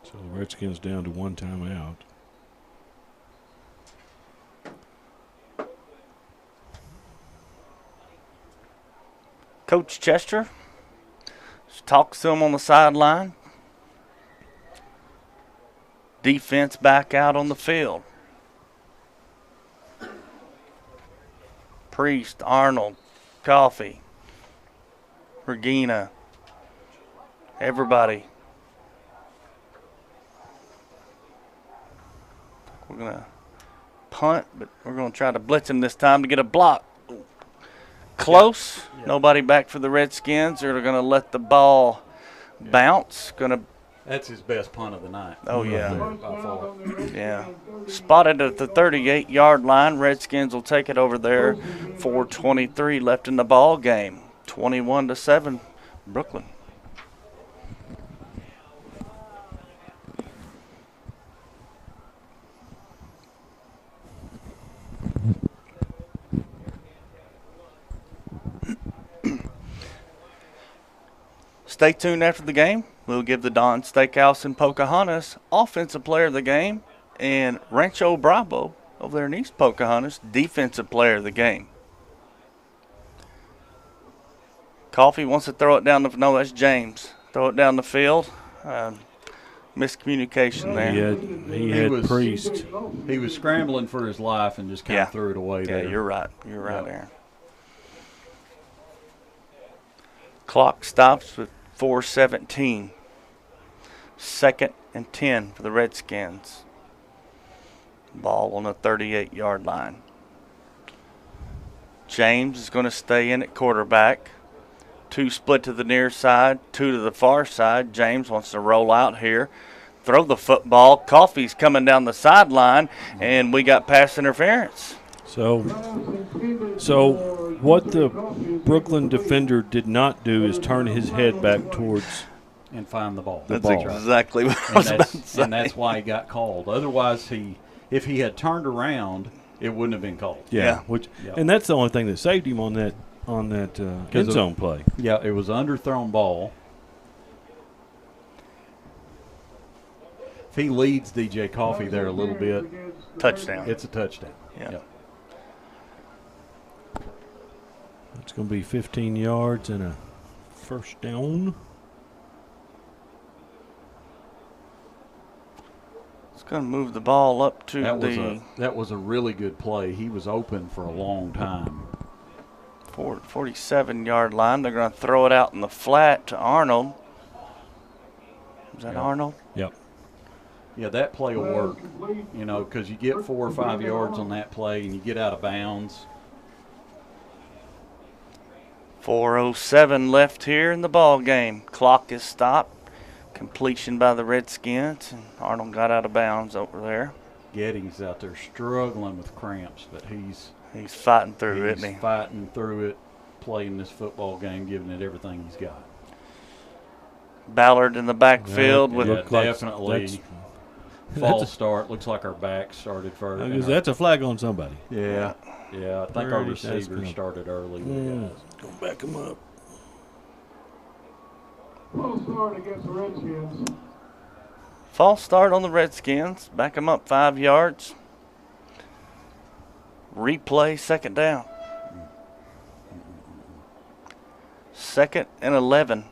So the Redskins down to 1 timeout. Coach Chester talks to him on the sideline. Defense back out on the field. Priest, Arnold, Coffee, Regina, everybody. We're going to punt, but we're going to try to blitz him this time to get a block. Close. Yeah. Nobody back for the Redskins. They're going to let the ball bounce. That's his best punt of the night. Oh, yeah. By far. Yeah. Spotted at the 38-yard line. Redskins will take it over there. 4:23 left in the ball game. 21-7, Brookland. Stay tuned after the game. We'll give the Don Steakhouse in Pocahontas Offensive Player of the Game and Rancho Bravo over there in East Pocahontas Defensive Player of the Game. Coffee wants to throw it down the – no, that's James. Throw it down the field. Miscommunication there. He had Priest. He was scrambling for his life and just kind of threw it away there. Yeah, you're right. You're right, Aaron. Clock stops with 4:17. 2nd and 10 for the Redskins. Ball on the 38-yard line. James is going to stay in at quarterback. 2 split to the near side, 2 to the far side. James wants to roll out here. Throw the football. Coffee's coming down the sideline, and we got pass interference. So what the Brookland defender did not do is turn his head back towards and find the ball. That's exactly what I was about to say. And that's why he got called. Otherwise, if he had turned around, it wouldn't have been called. And that's the only thing that saved him on on that end zone play. Yeah, it was underthrown ball. If he leads DJ Coffee there a little bit, Touchdown. it's a touchdown. Yeah. Yep. It's going to be 15 yards and a first down. It's going to move the ball up to That was a really good play. He was open for a long time. 47-yard line. They're going to throw it out in the flat to Arnold. Is that Arnold? Yep. Yeah, that play will work, you know, because you get 4 or 5 yards on that play and you get out of bounds. 4:07 left here in the ball game. Clock is stopped. Completion by the Redskins, and Arnold got out of bounds over there. Gettings out there struggling with cramps, but he's fighting through it, isn't he? He's fighting through it, playing this football game, giving it everything he's got. Ballard in the backfield with definitely false start. Looks like our back started first. Because that's a flag on somebody. Yeah. I think our 30 receiver seconds. started early. Go back him up. False start against the Redskins. false start on the Redskins. Back them up 5 yards. Replay, second down. 2nd and 11.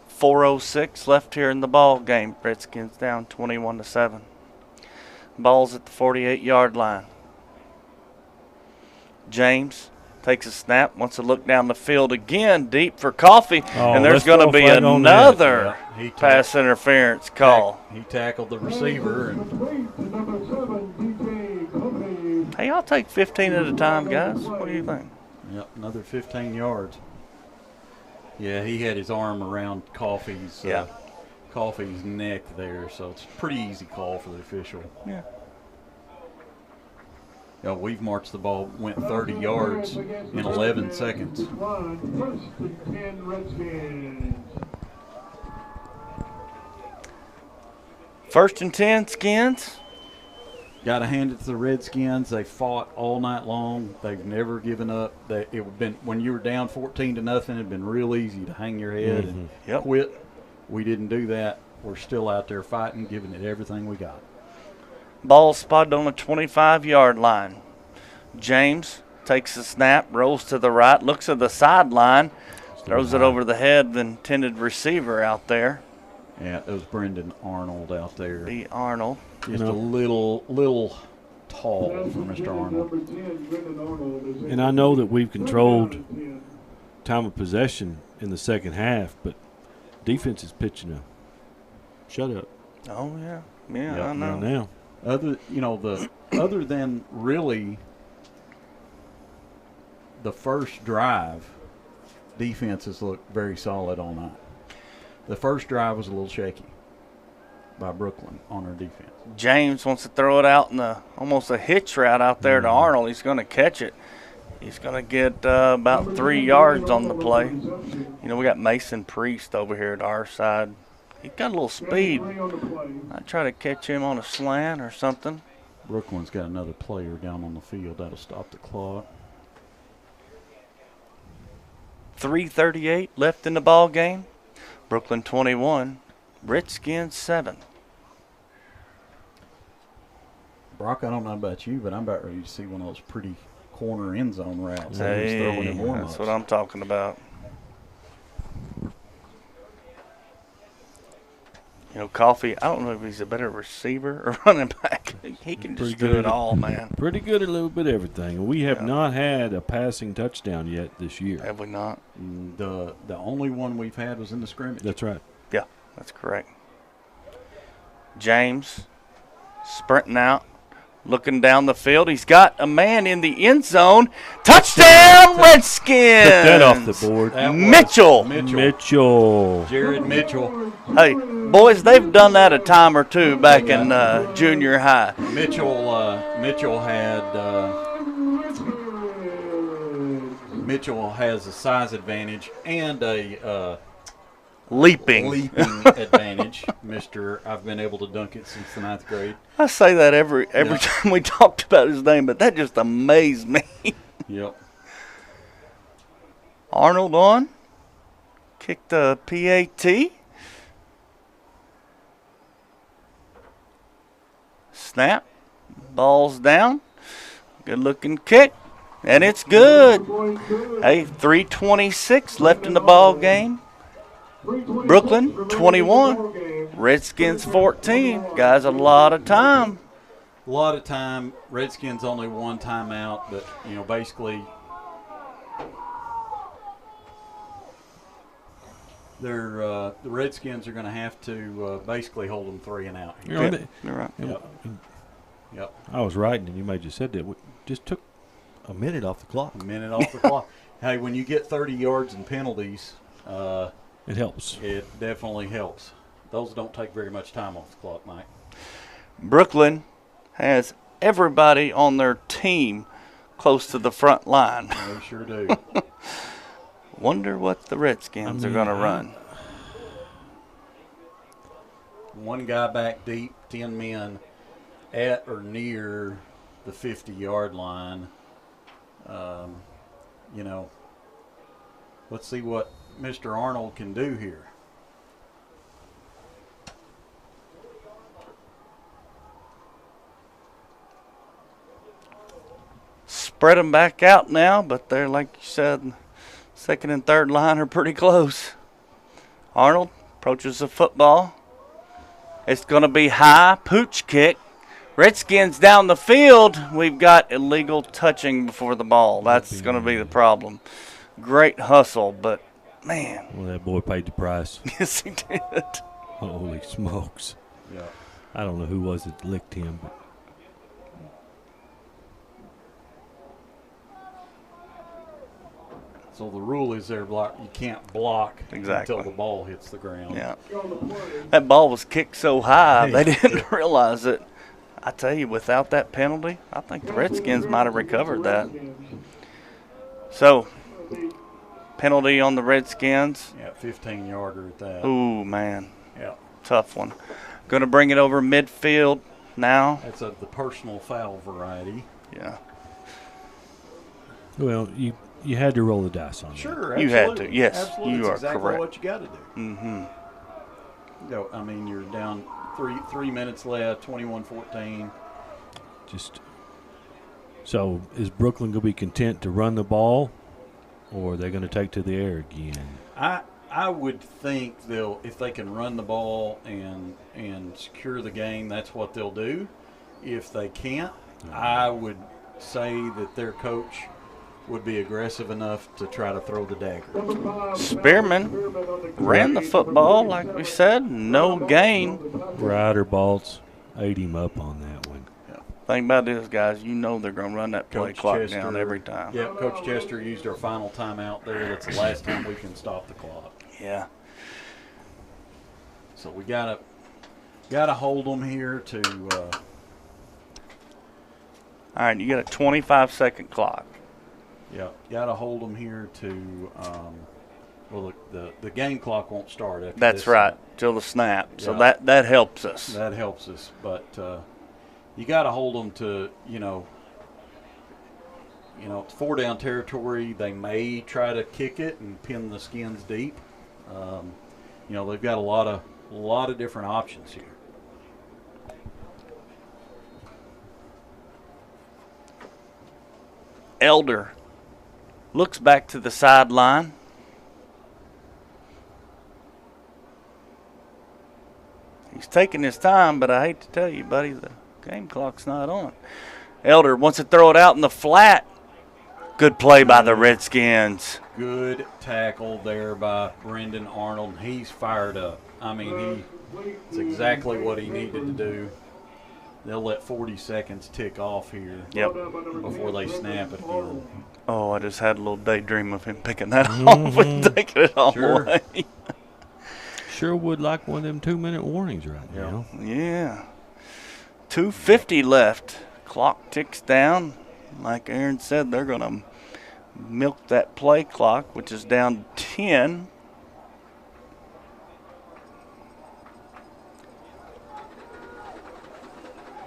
4:06 left here in the ball game. Redskins down 21-7. Ball's at the 48-yard line. James takes a snap, wants to look down the field again, deep for Coffee, and there's going to be another pass interference call. He tackled the receiver. Hey, I'll take 15 at a time, guys. What do you think? Yep, another 15 yards. Yeah, he had his arm around Coffee's neck there, so it's a pretty easy call for the official. Yeah. Yeah, we've marched the ball, went 30 yards in 11 seconds. First and 10, Skins. Got to hand it to the Redskins. They fought all night long. They've never given up. When you were down 14-0, it'd been real easy to hang your head and quit. We didn't do that. We're still out there fighting, giving it everything we got. Ball spotted on the 25-yard line. James takes the snap, rolls to the right, looks at the sideline, throws it over the head of the intended receiver out there. Yeah, it was Brendan Arnold out there. B. Arnold. Just a little tall for Mr. Arnold. And I know that we've controlled time of possession in the second half, but defense is pitching a shutout. Oh, yeah. Yeah, I know. Now. Other than really the first drive, defenses looked very solid all night. The first drive was a little shaky by Brookland on our defense. James wants to throw it out in almost a hitch route out there to Arnold. He's going to catch it. He's going to get about 3 yards on the play. You know, we got Mason Priest over here at our side. He's got a little speed. I try to catch him on a slant or something. Brookland's got another player down on the field. That'll stop the clock. 3:38 left in the ball game. Brookland 21, Redskins 7. Brock, I don't know about you, but I'm about ready to see one of those pretty corner end zone routes that he was throwing in warm-ups. That's what I'm talking about. You know, Coffee, I don't know if he's a better receiver or running back. He can just do it all, man. Pretty good at a little bit of everything. We have not had a passing touchdown yet this year. Have we not? The only one we've had was in the scrimmage. That's right. Yeah, that's correct. James sprinting out, looking down the field. He's got a man in the end zone. Touchdown, Redskins! Took that off the board. Mitchell. Jared Mitchell. Hey, boys, they've done that a time or two back in junior high. Mitchell has a size advantage and a leaping advantage. I've been able to dunk it since the 9th grade. I say that every time we talked about his name, but that just amazed me. Yep. Arnold on. Kick the PAT. Snap. Ball's down. Good looking kick. And it's good. Hey, 3:26 left in the ball game. Brookland 21. Redskins 14. Guys, a lot of time. A lot of time. Redskins only one timeout, but, basically the Redskins are going to have to basically hold them 3 and out here. You're right. Yep. I was right, and you may just said that. We just took a minute off the clock. A minute off the clock. Hey, when you get 30 yards and penalties, it helps. It definitely helps. Those don't take very much time off the clock, Mike. Brookland has everybody on their team close to the front line. They sure do. Wonder what the Redskins are going to run. One guy back deep, 10 men at or near the 50-yard line. Let's see what Mr. Arnold can do here. Spread them back out now, but they're, like you said, second and third line are pretty close. Arnold approaches the football. It's going to be high, pooch kick. Redskins down the field. We've got illegal touching before the ball. That's going to be the problem. Great hustle, but, man. Well, that boy paid the price. Yes, he did. Holy smokes. Yeah. I don't know who was it that licked him, but So the rule is you can't block Exactly. until the ball hits the ground. Yeah. That ball was kicked so high, they didn't realize it. I tell you, without that penalty, I think the Redskins might have recovered that. So, penalty on the Redskins. Yeah, 15-yarder at that. Ooh, man. Yeah. Tough one. Going to bring it over midfield now. That's the personal foul variety. Yeah. well, you had to roll the dice on that. Sure, You had to. Yes, absolutely. you It's are exactly correct. what you got to do. Mm-hmm. You're down 3 minutes left, 21-14. So is Brooklyn going to be content to run the ball, or are they going to take to the air again? I would think if they can run the ball and secure the game, that's what they'll do. If they can't, I would say that their coach would be aggressive enough to try to throw the dagger. Spearman ran the football, like we said. No gain. Ryder Baltz ate him up on that one. Thing about this, guys, they're going to run that play Coach clock Chester, down every time. Yeah, Coach Chester used our final timeout there. That's the last time we can stop the clock. Yeah. So we gotta hold them here to. All right, you got a 25-second clock. Yeah, gotta hold them here to. The game clock won't start after That's this. right, till the snap. So Yeah. that helps us. That helps us, but you got to hold them to it's 4-down territory. They may try to kick it and pin the Skins deep. They've got a lot of different options here. Elder looks back to the sideline. He's taking his time, but I hate to tell you, buddy, the game clock's not on. Elder wants to throw it out in the flat. Good play by the Redskins. Good tackle there by Brendan Arnold. He's fired up. It's exactly what he needed to do. They'll let 40 seconds tick off here before they snap it again. Oh, I just had a little daydream of him picking that off and taking it all away. Sure would like one of them 2-minute warnings right now. Yeah. 2:50 left. Clock ticks down. Like Aaron said, they're going to milk that play clock, which is down 10.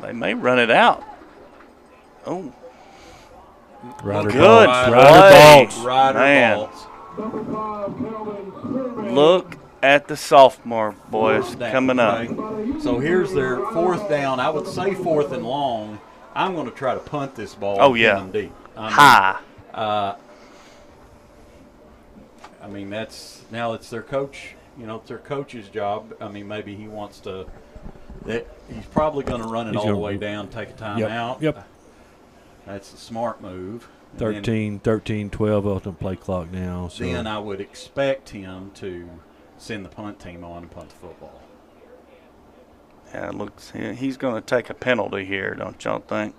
They may run it out. Oh. Ryder Good Baltz. play. Ryder Baltz. Ryder Man. Baltz. Number 5, Calvin Spearman. Look at the sophomore boys Fourth down, coming up. okay? So here's their 4th down. I would say 4th and long. I'm going to try to punt this ball. Oh, and yeah. pin them deep. High. I mean, it's their coach. You know, it's their coach's job. I mean, maybe he wants to. He's probably going to run it all the way down, take a timeout. Yep. That's a smart move. 13, 12 ultimate play clock now. So Then I would expect him to send the punt team on and punt the football. Yeah, it looks he's going to take a penalty here, don't y'all think?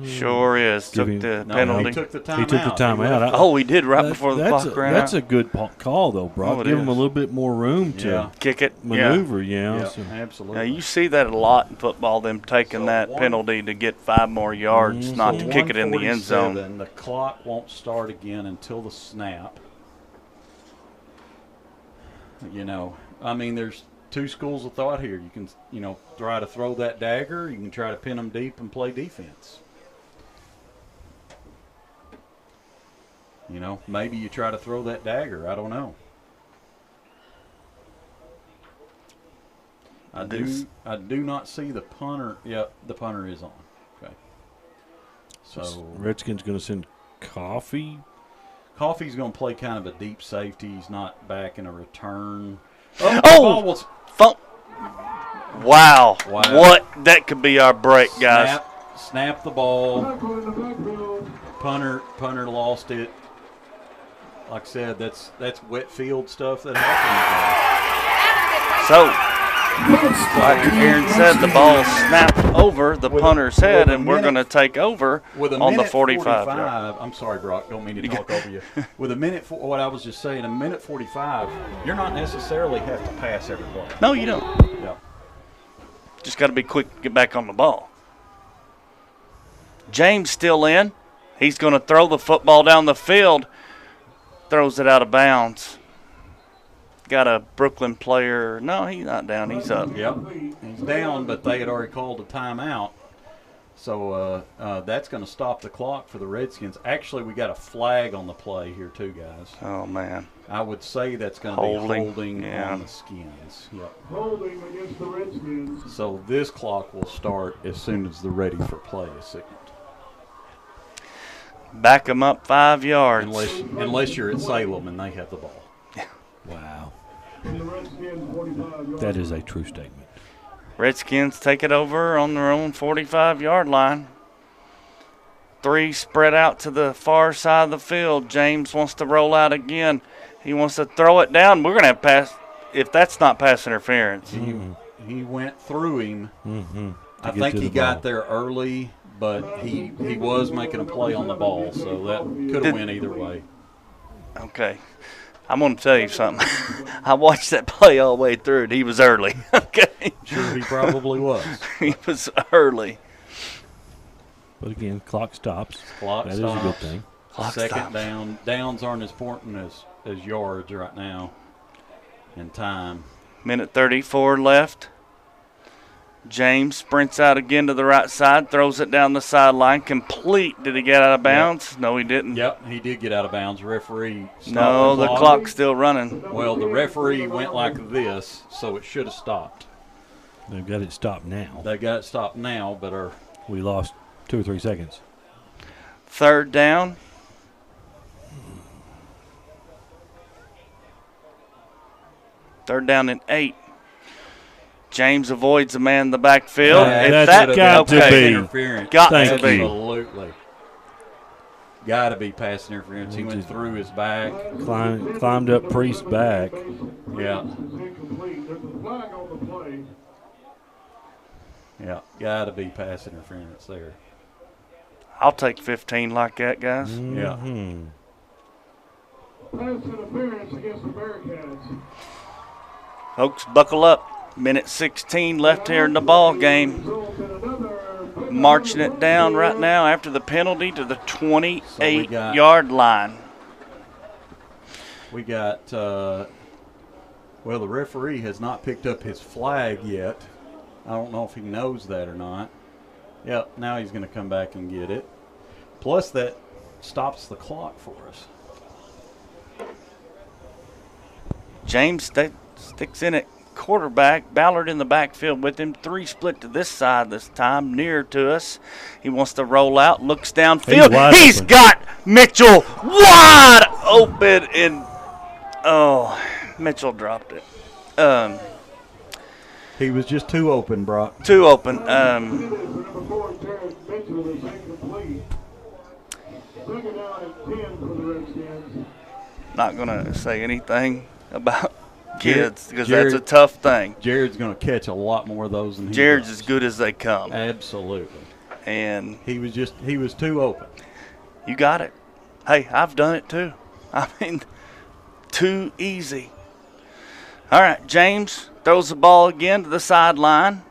Sure is. Took the penalty. He took the timeout. he took the timeout. Oh, he did right before the clock ran That's out. a good call, though, Brock. Oh, it Give him a is. little bit more room to Kick it. maneuver, Yeah, So. absolutely. Now, you see that a lot in football, them taking So that penalty to get 5 more yards, not to kick it in the end zone. 147, The clock won't start again until the snap. You know, I mean, there's 2 schools of thought here. You can, try to throw that dagger. You can try to pin them deep and play defense. Maybe you try to throw that dagger. I don't know. I do not see the punter. Yep, the punter is on. Okay. So Redskins going to send Coffee. Coffee's going to play kind of a deep safety. He's not back in a return. Oh! Wow. What? That could be our break, guys. Snap the ball. Tackle in the backfield. Punter lost it. Like I said, that's wet field stuff that happens. So, like Aaron said, the ball snapped over the punter's head, and we're going to take over on the 45 yard. I'm sorry, Brock. Don't mean to talk over you. With a minute, what I was just saying, a minute 45, you're not necessarily have to pass every ball. No, you don't. Yeah. Just got to be quick to get back on the ball. James still in. He's going to throw the football down the field. Throws it out of bounds. Got a Brookland player. No, he's not down. He's up. Yep. He's down, but they had already called a timeout. So that's going to stop the clock for the Redskins. Actually, we got a flag on the play here too, guys. Oh, man. I would say that's going to be holding on the Skins. Yep. Holding against the Redskins. So this clock will start as soon as the ready for play is signaled. Back them up 5 yards. Unless you're at Salem and they have the ball. Wow. The Redskins 45 yards. That is a true statement. Redskins take it over on their own 45-yard line. 3 spread out to the far side of the field. James wants to roll out again. He wants to throw it down. We're going to have pass if that's not pass interference. He went through him. Mm-hmm. I think he got there early, but he was making a play on the ball, so that could have went either way. Okay. I'm going to tell you something. I watched that play all the way through, and he was early. Okay. Sure, he probably was. He was early. But again, clock stops. Clock That stops. is a good thing. Clock Second stops. down. Downs aren't as important as yards right now in time. Minute 34 left. James sprints out again to the right side, throws it down the sideline. Complete. Did he get out of bounds? No, he didn't. Yep, he did get out of bounds. Referee stopped No, the clock's still running. Well, the referee went like this, so it should have stopped. They've got it stopped now. They got it stopped now, but We lost 2 or 3 seconds. 3rd down. Third down and 8. James avoids a man in the backfield. That's got to be. interference. Got Thank to be. you. Absolutely. Got to be pass interference. He went through his back. Climbed up Priest's back. Yeah. This is incomplete. There's a flag on the play. Yeah, got to be pass interference there. I'll take 15 like that, guys. Yeah. Mm-hmm. Pass interference against the Bearcats. Folks, buckle up. Minute 16 left here in the ball game. Marching it down right now after the penalty to the 28-yard line. We got, well, the referee has not picked up his flag yet. I don't know if he knows that or not. Yep, now he's going to come back and get it. Plus, that stops the clock for us. James sticks in at quarterback. Ballard in the backfield with him. 3 split to this side this time, near to us. He wants to roll out, looks downfield. He's got Mitchell wide open, and Mitchell dropped it. He was just too open, Brock. Too open. Number 4, Jared Mitchell is incomplete. Second down and 10 for the Redskins. Not going to say anything about kids because that's a tough thing. Jared's going to catch a lot more of those than he Jared's does. as good as they come. Absolutely. And he was too open. You got it. Hey, I've done it too. I mean, too easy. All right, James throws the ball again to the sideline.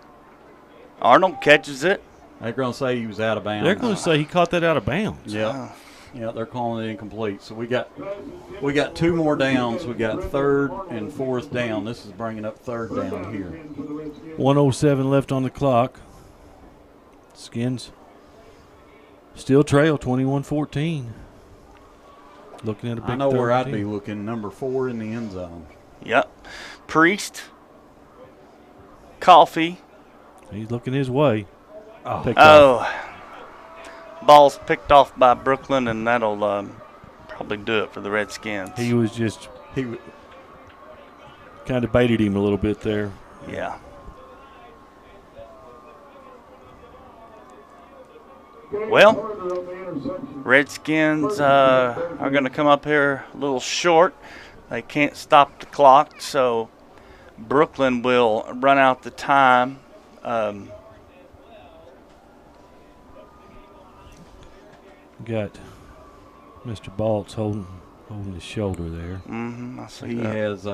Arnold catches it. They're going to say he was out of bounds. They're going to say he caught that out of bounds. Yeah. Yeah, they're calling it incomplete. So we got 2 more downs. We got 3rd and 4th down. This is bringing up 3rd down here. 1:07 left on the clock. Skins still trail 21-14. Looking at a big I know where I'd be 13. looking. Number 4 in the end zone. Yep. Priest. Coffee. He's looking his way. Ball's picked off by Brookland, and that'll probably do it for the Redskins. He kind of baited him a little bit there. Yeah. Well, Redskins are going to come up here a little short. They can't stop the clock, so Brookland will run out the time. Got Mr. Baltz holding his shoulder there. I see He that. has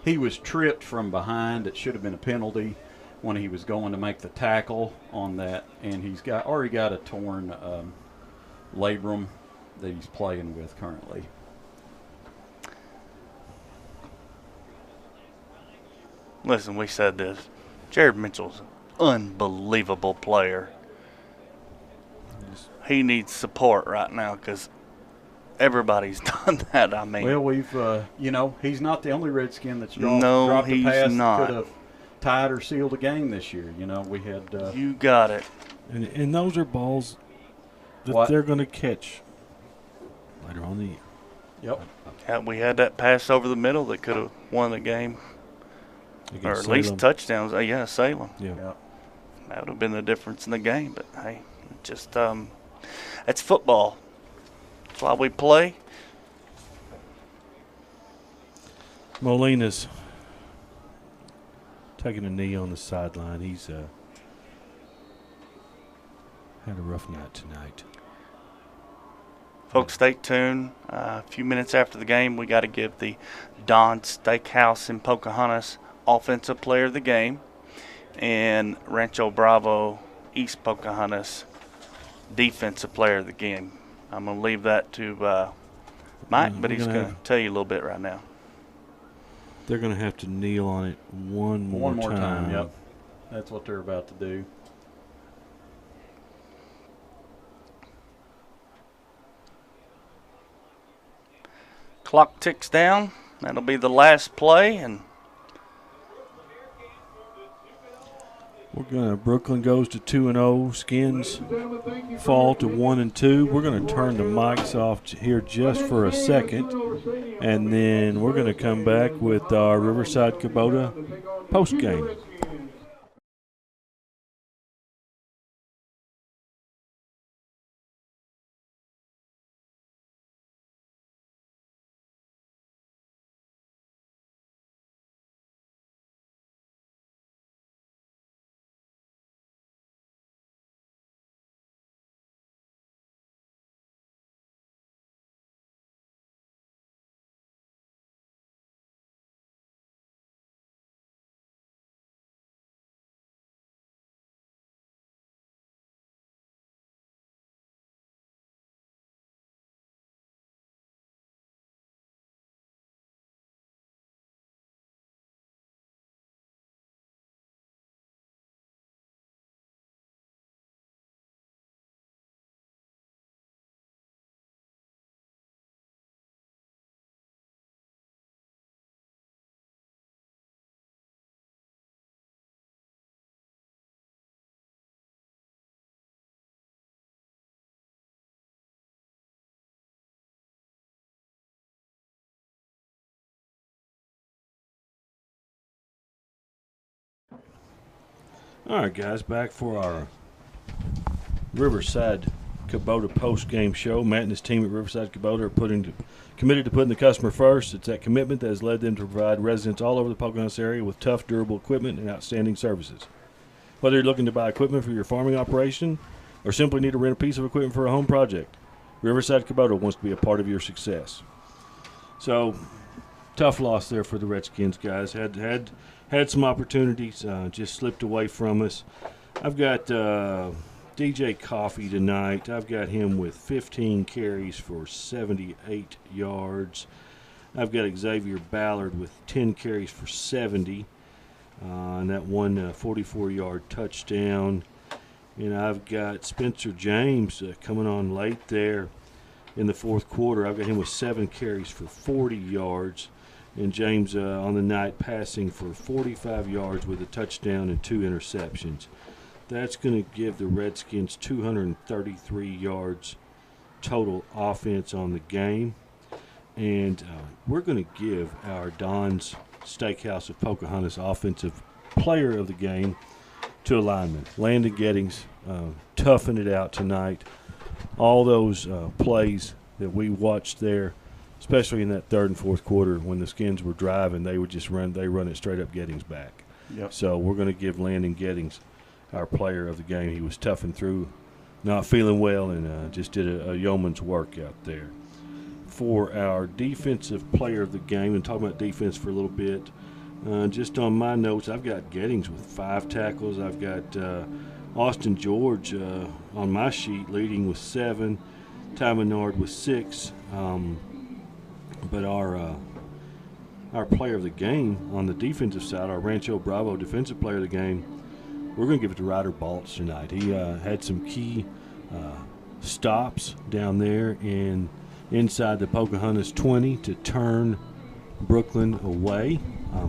he was tripped from behind. It should have been a penalty when he was going to make the tackle on that, and he's already got a torn labrum that he's playing with currently. Listen, we said this. Jared Mitchell's an unbelievable player. He needs support right now because everybody's done that. I mean, Well, we've he's not the only Redskin that's dropped a he's pass not. that could have tied or sealed a game this year. We had you got it. And those are balls that they're going to catch later on in the year. Yep. Yeah, we had that pass over the middle that could have won the game, or at least touchdowns. Salem. Yeah. Yep. That would have been the difference in the game. But hey, just it's football. That's why we play. Molina's taking a knee on the sideline. He's had a rough night tonight. Folks, stay tuned. A few minutes after the game, we got to give the Don Steakhouse in Pocahontas Offensive Player of the Game and Rancho Bravo East Pocahontas Defensive Player of the Game. I'm going to leave that to Mike, but he's going to tell you a little bit right now. They're going to have to kneel on it one more time. Yep. That's what they're about to do. Clock ticks down. That'll be the last play, and Brookland goes to 2-0. Skins fall to 1-2. We're going to turn the mics off here just for a second, and then we're going to come back with our Riverside Kubota post game. All right, guys, back for our Riverside Kubota post-game show. Matt and his team at Riverside Kubota are committed to putting the customer first. It's that commitment that has led them to provide residents all over the Pocahontas area with tough, durable equipment and outstanding services. Whether you're looking to buy equipment for your farming operation or simply need to rent a piece of equipment for a home project, Riverside Kubota wants to be a part of your success. So, tough loss there for the Redskins, guys. Had some opportunities, just slipped away from us. I've got DJ Coffee tonight. I've got him with 15 carries for 78 yards. I've got Xavier Ballard with 10 carries for 70, and that one 44-yard touchdown. And I've got Spencer James coming on late there in the fourth quarter. I've got him with 7 carries for 40 yards. And James on the night passing for 45 yards with a touchdown and 2 interceptions. That's going to give the Redskins 233 yards total offense on the game. And we're going to give our Don's Steakhouse of Pocahontas offensive player of the game to a lineman. Landon Gettings toughing it out tonight. All those plays that we watched there, especially in that third and fourth quarter when the Skins were driving, they would just run it straight up Gettings back. Yep. So we're going to give Landon Gettings our player of the game. He was toughing through, not feeling well, and just did a yeoman's work out there. For our defensive player of the game, and talking about defense for a little bit, just on my notes, I've got Gettings with 5 tackles. I've got Austin George on my sheet leading with 7, Ty Menard with 6. But our player of the game on the defensive side, our Rancho Bravo defensive player of the game, we're going to give it to Ryder Baltz tonight. He had some key stops down there inside the Pocahontas 20 to turn Brookland away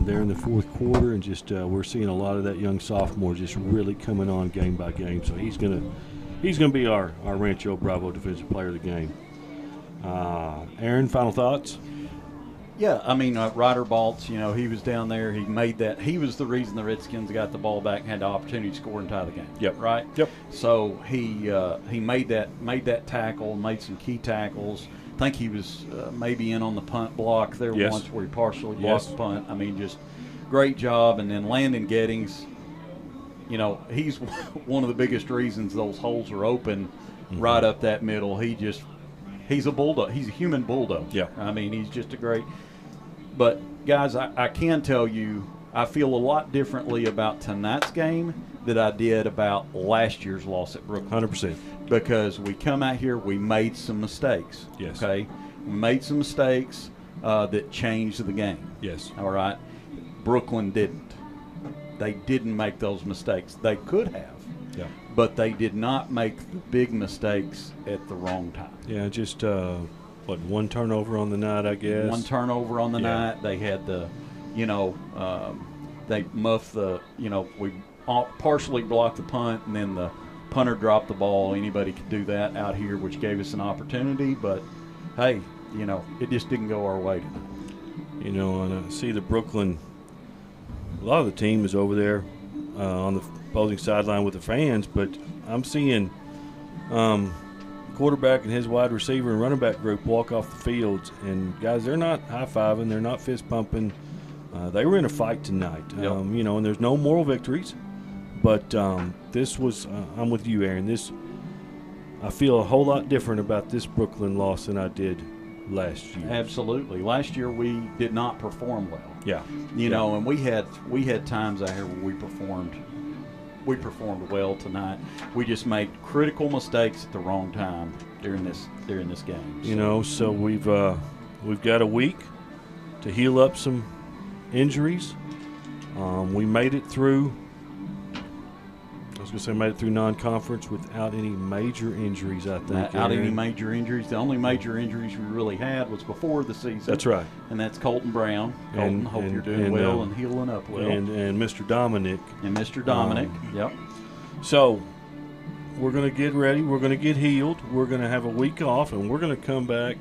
there in the fourth quarter, and just we're seeing a lot of that young sophomore just really coming on game by game. So he's going to be our Rancho Bravo defensive player of the game. Aaron, final thoughts? Yeah, I mean, Ryder Baltz, he was down there. He made that. He was the reason the Redskins got the ball back and had the opportunity to score and tie the game. Yep. Right? Yep. So he made that tackle, made some key tackles. I think he was maybe in on the punt block there once where he partially blocked the punt. I mean, just great job. And then Landon Gettings, he's one of the biggest reasons those holes are open right up that middle. He's a bulldog. He's a human bulldog. Yeah. I mean, he's just a great. But, guys, I can tell you I feel a lot differently about tonight's game than I did about last year's loss at Brookland. 100%. Because we come out here, we made some mistakes. Yes. Okay? We made some mistakes that changed the game. Yes. All right? Brookland didn't. They didn't make those mistakes. They could have. Yeah. But they did not make the big mistakes at the wrong time. Yeah, just one turnover on the night, I guess. One turnover on the night. They had the, they muffed the, we partially blocked the punt, and then the punter dropped the ball. Anybody could do that out here, which gave us an opportunity. But, hey, it just didn't go our way tonight. And I see the Brookland, a lot of the team is over there on the opposing sideline with the fans, but I'm seeing quarterback and his wide receiver and running back group walk off the fields, and guys, they're not high-fiving, they're not fist-pumping. They were in a fight tonight. Yep. And there's no moral victories, but this was I'm with you, Aaron. I feel a whole lot different about this Brookland loss than I did last year. Absolutely. Last year we did not perform well. Yeah. And we had times out here where we performed well tonight. We just made critical mistakes at the wrong time during this game. So we've got a week to heal up some injuries. We made it through. Made it through non-conference without any major injuries, I think. Without any major injuries. The only major injuries we really had was before the season. That's right. And that's Colton Brown. Colton, hope you're doing well and healing up well. And Mr. Dominic. And Mr. Dominic, yep. So we're going to get ready. We're going to get healed. We're going to have a week off, and we're going to come back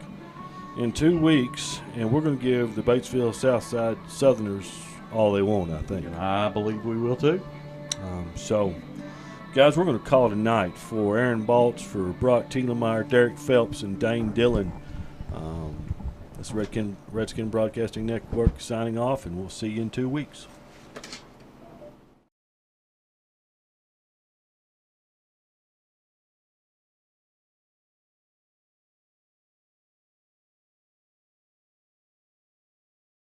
in 2 weeks, and we're going to give the Batesville Southside Southerners all they want, I think. And I believe we will too. So, guys, we're going to call it a night. For Aaron Baltz, for Brock Tielemeier, Derek Phelps, and Dane Dillon. That's Redskin Broadcasting Network signing off, and we'll see you in 2 weeks.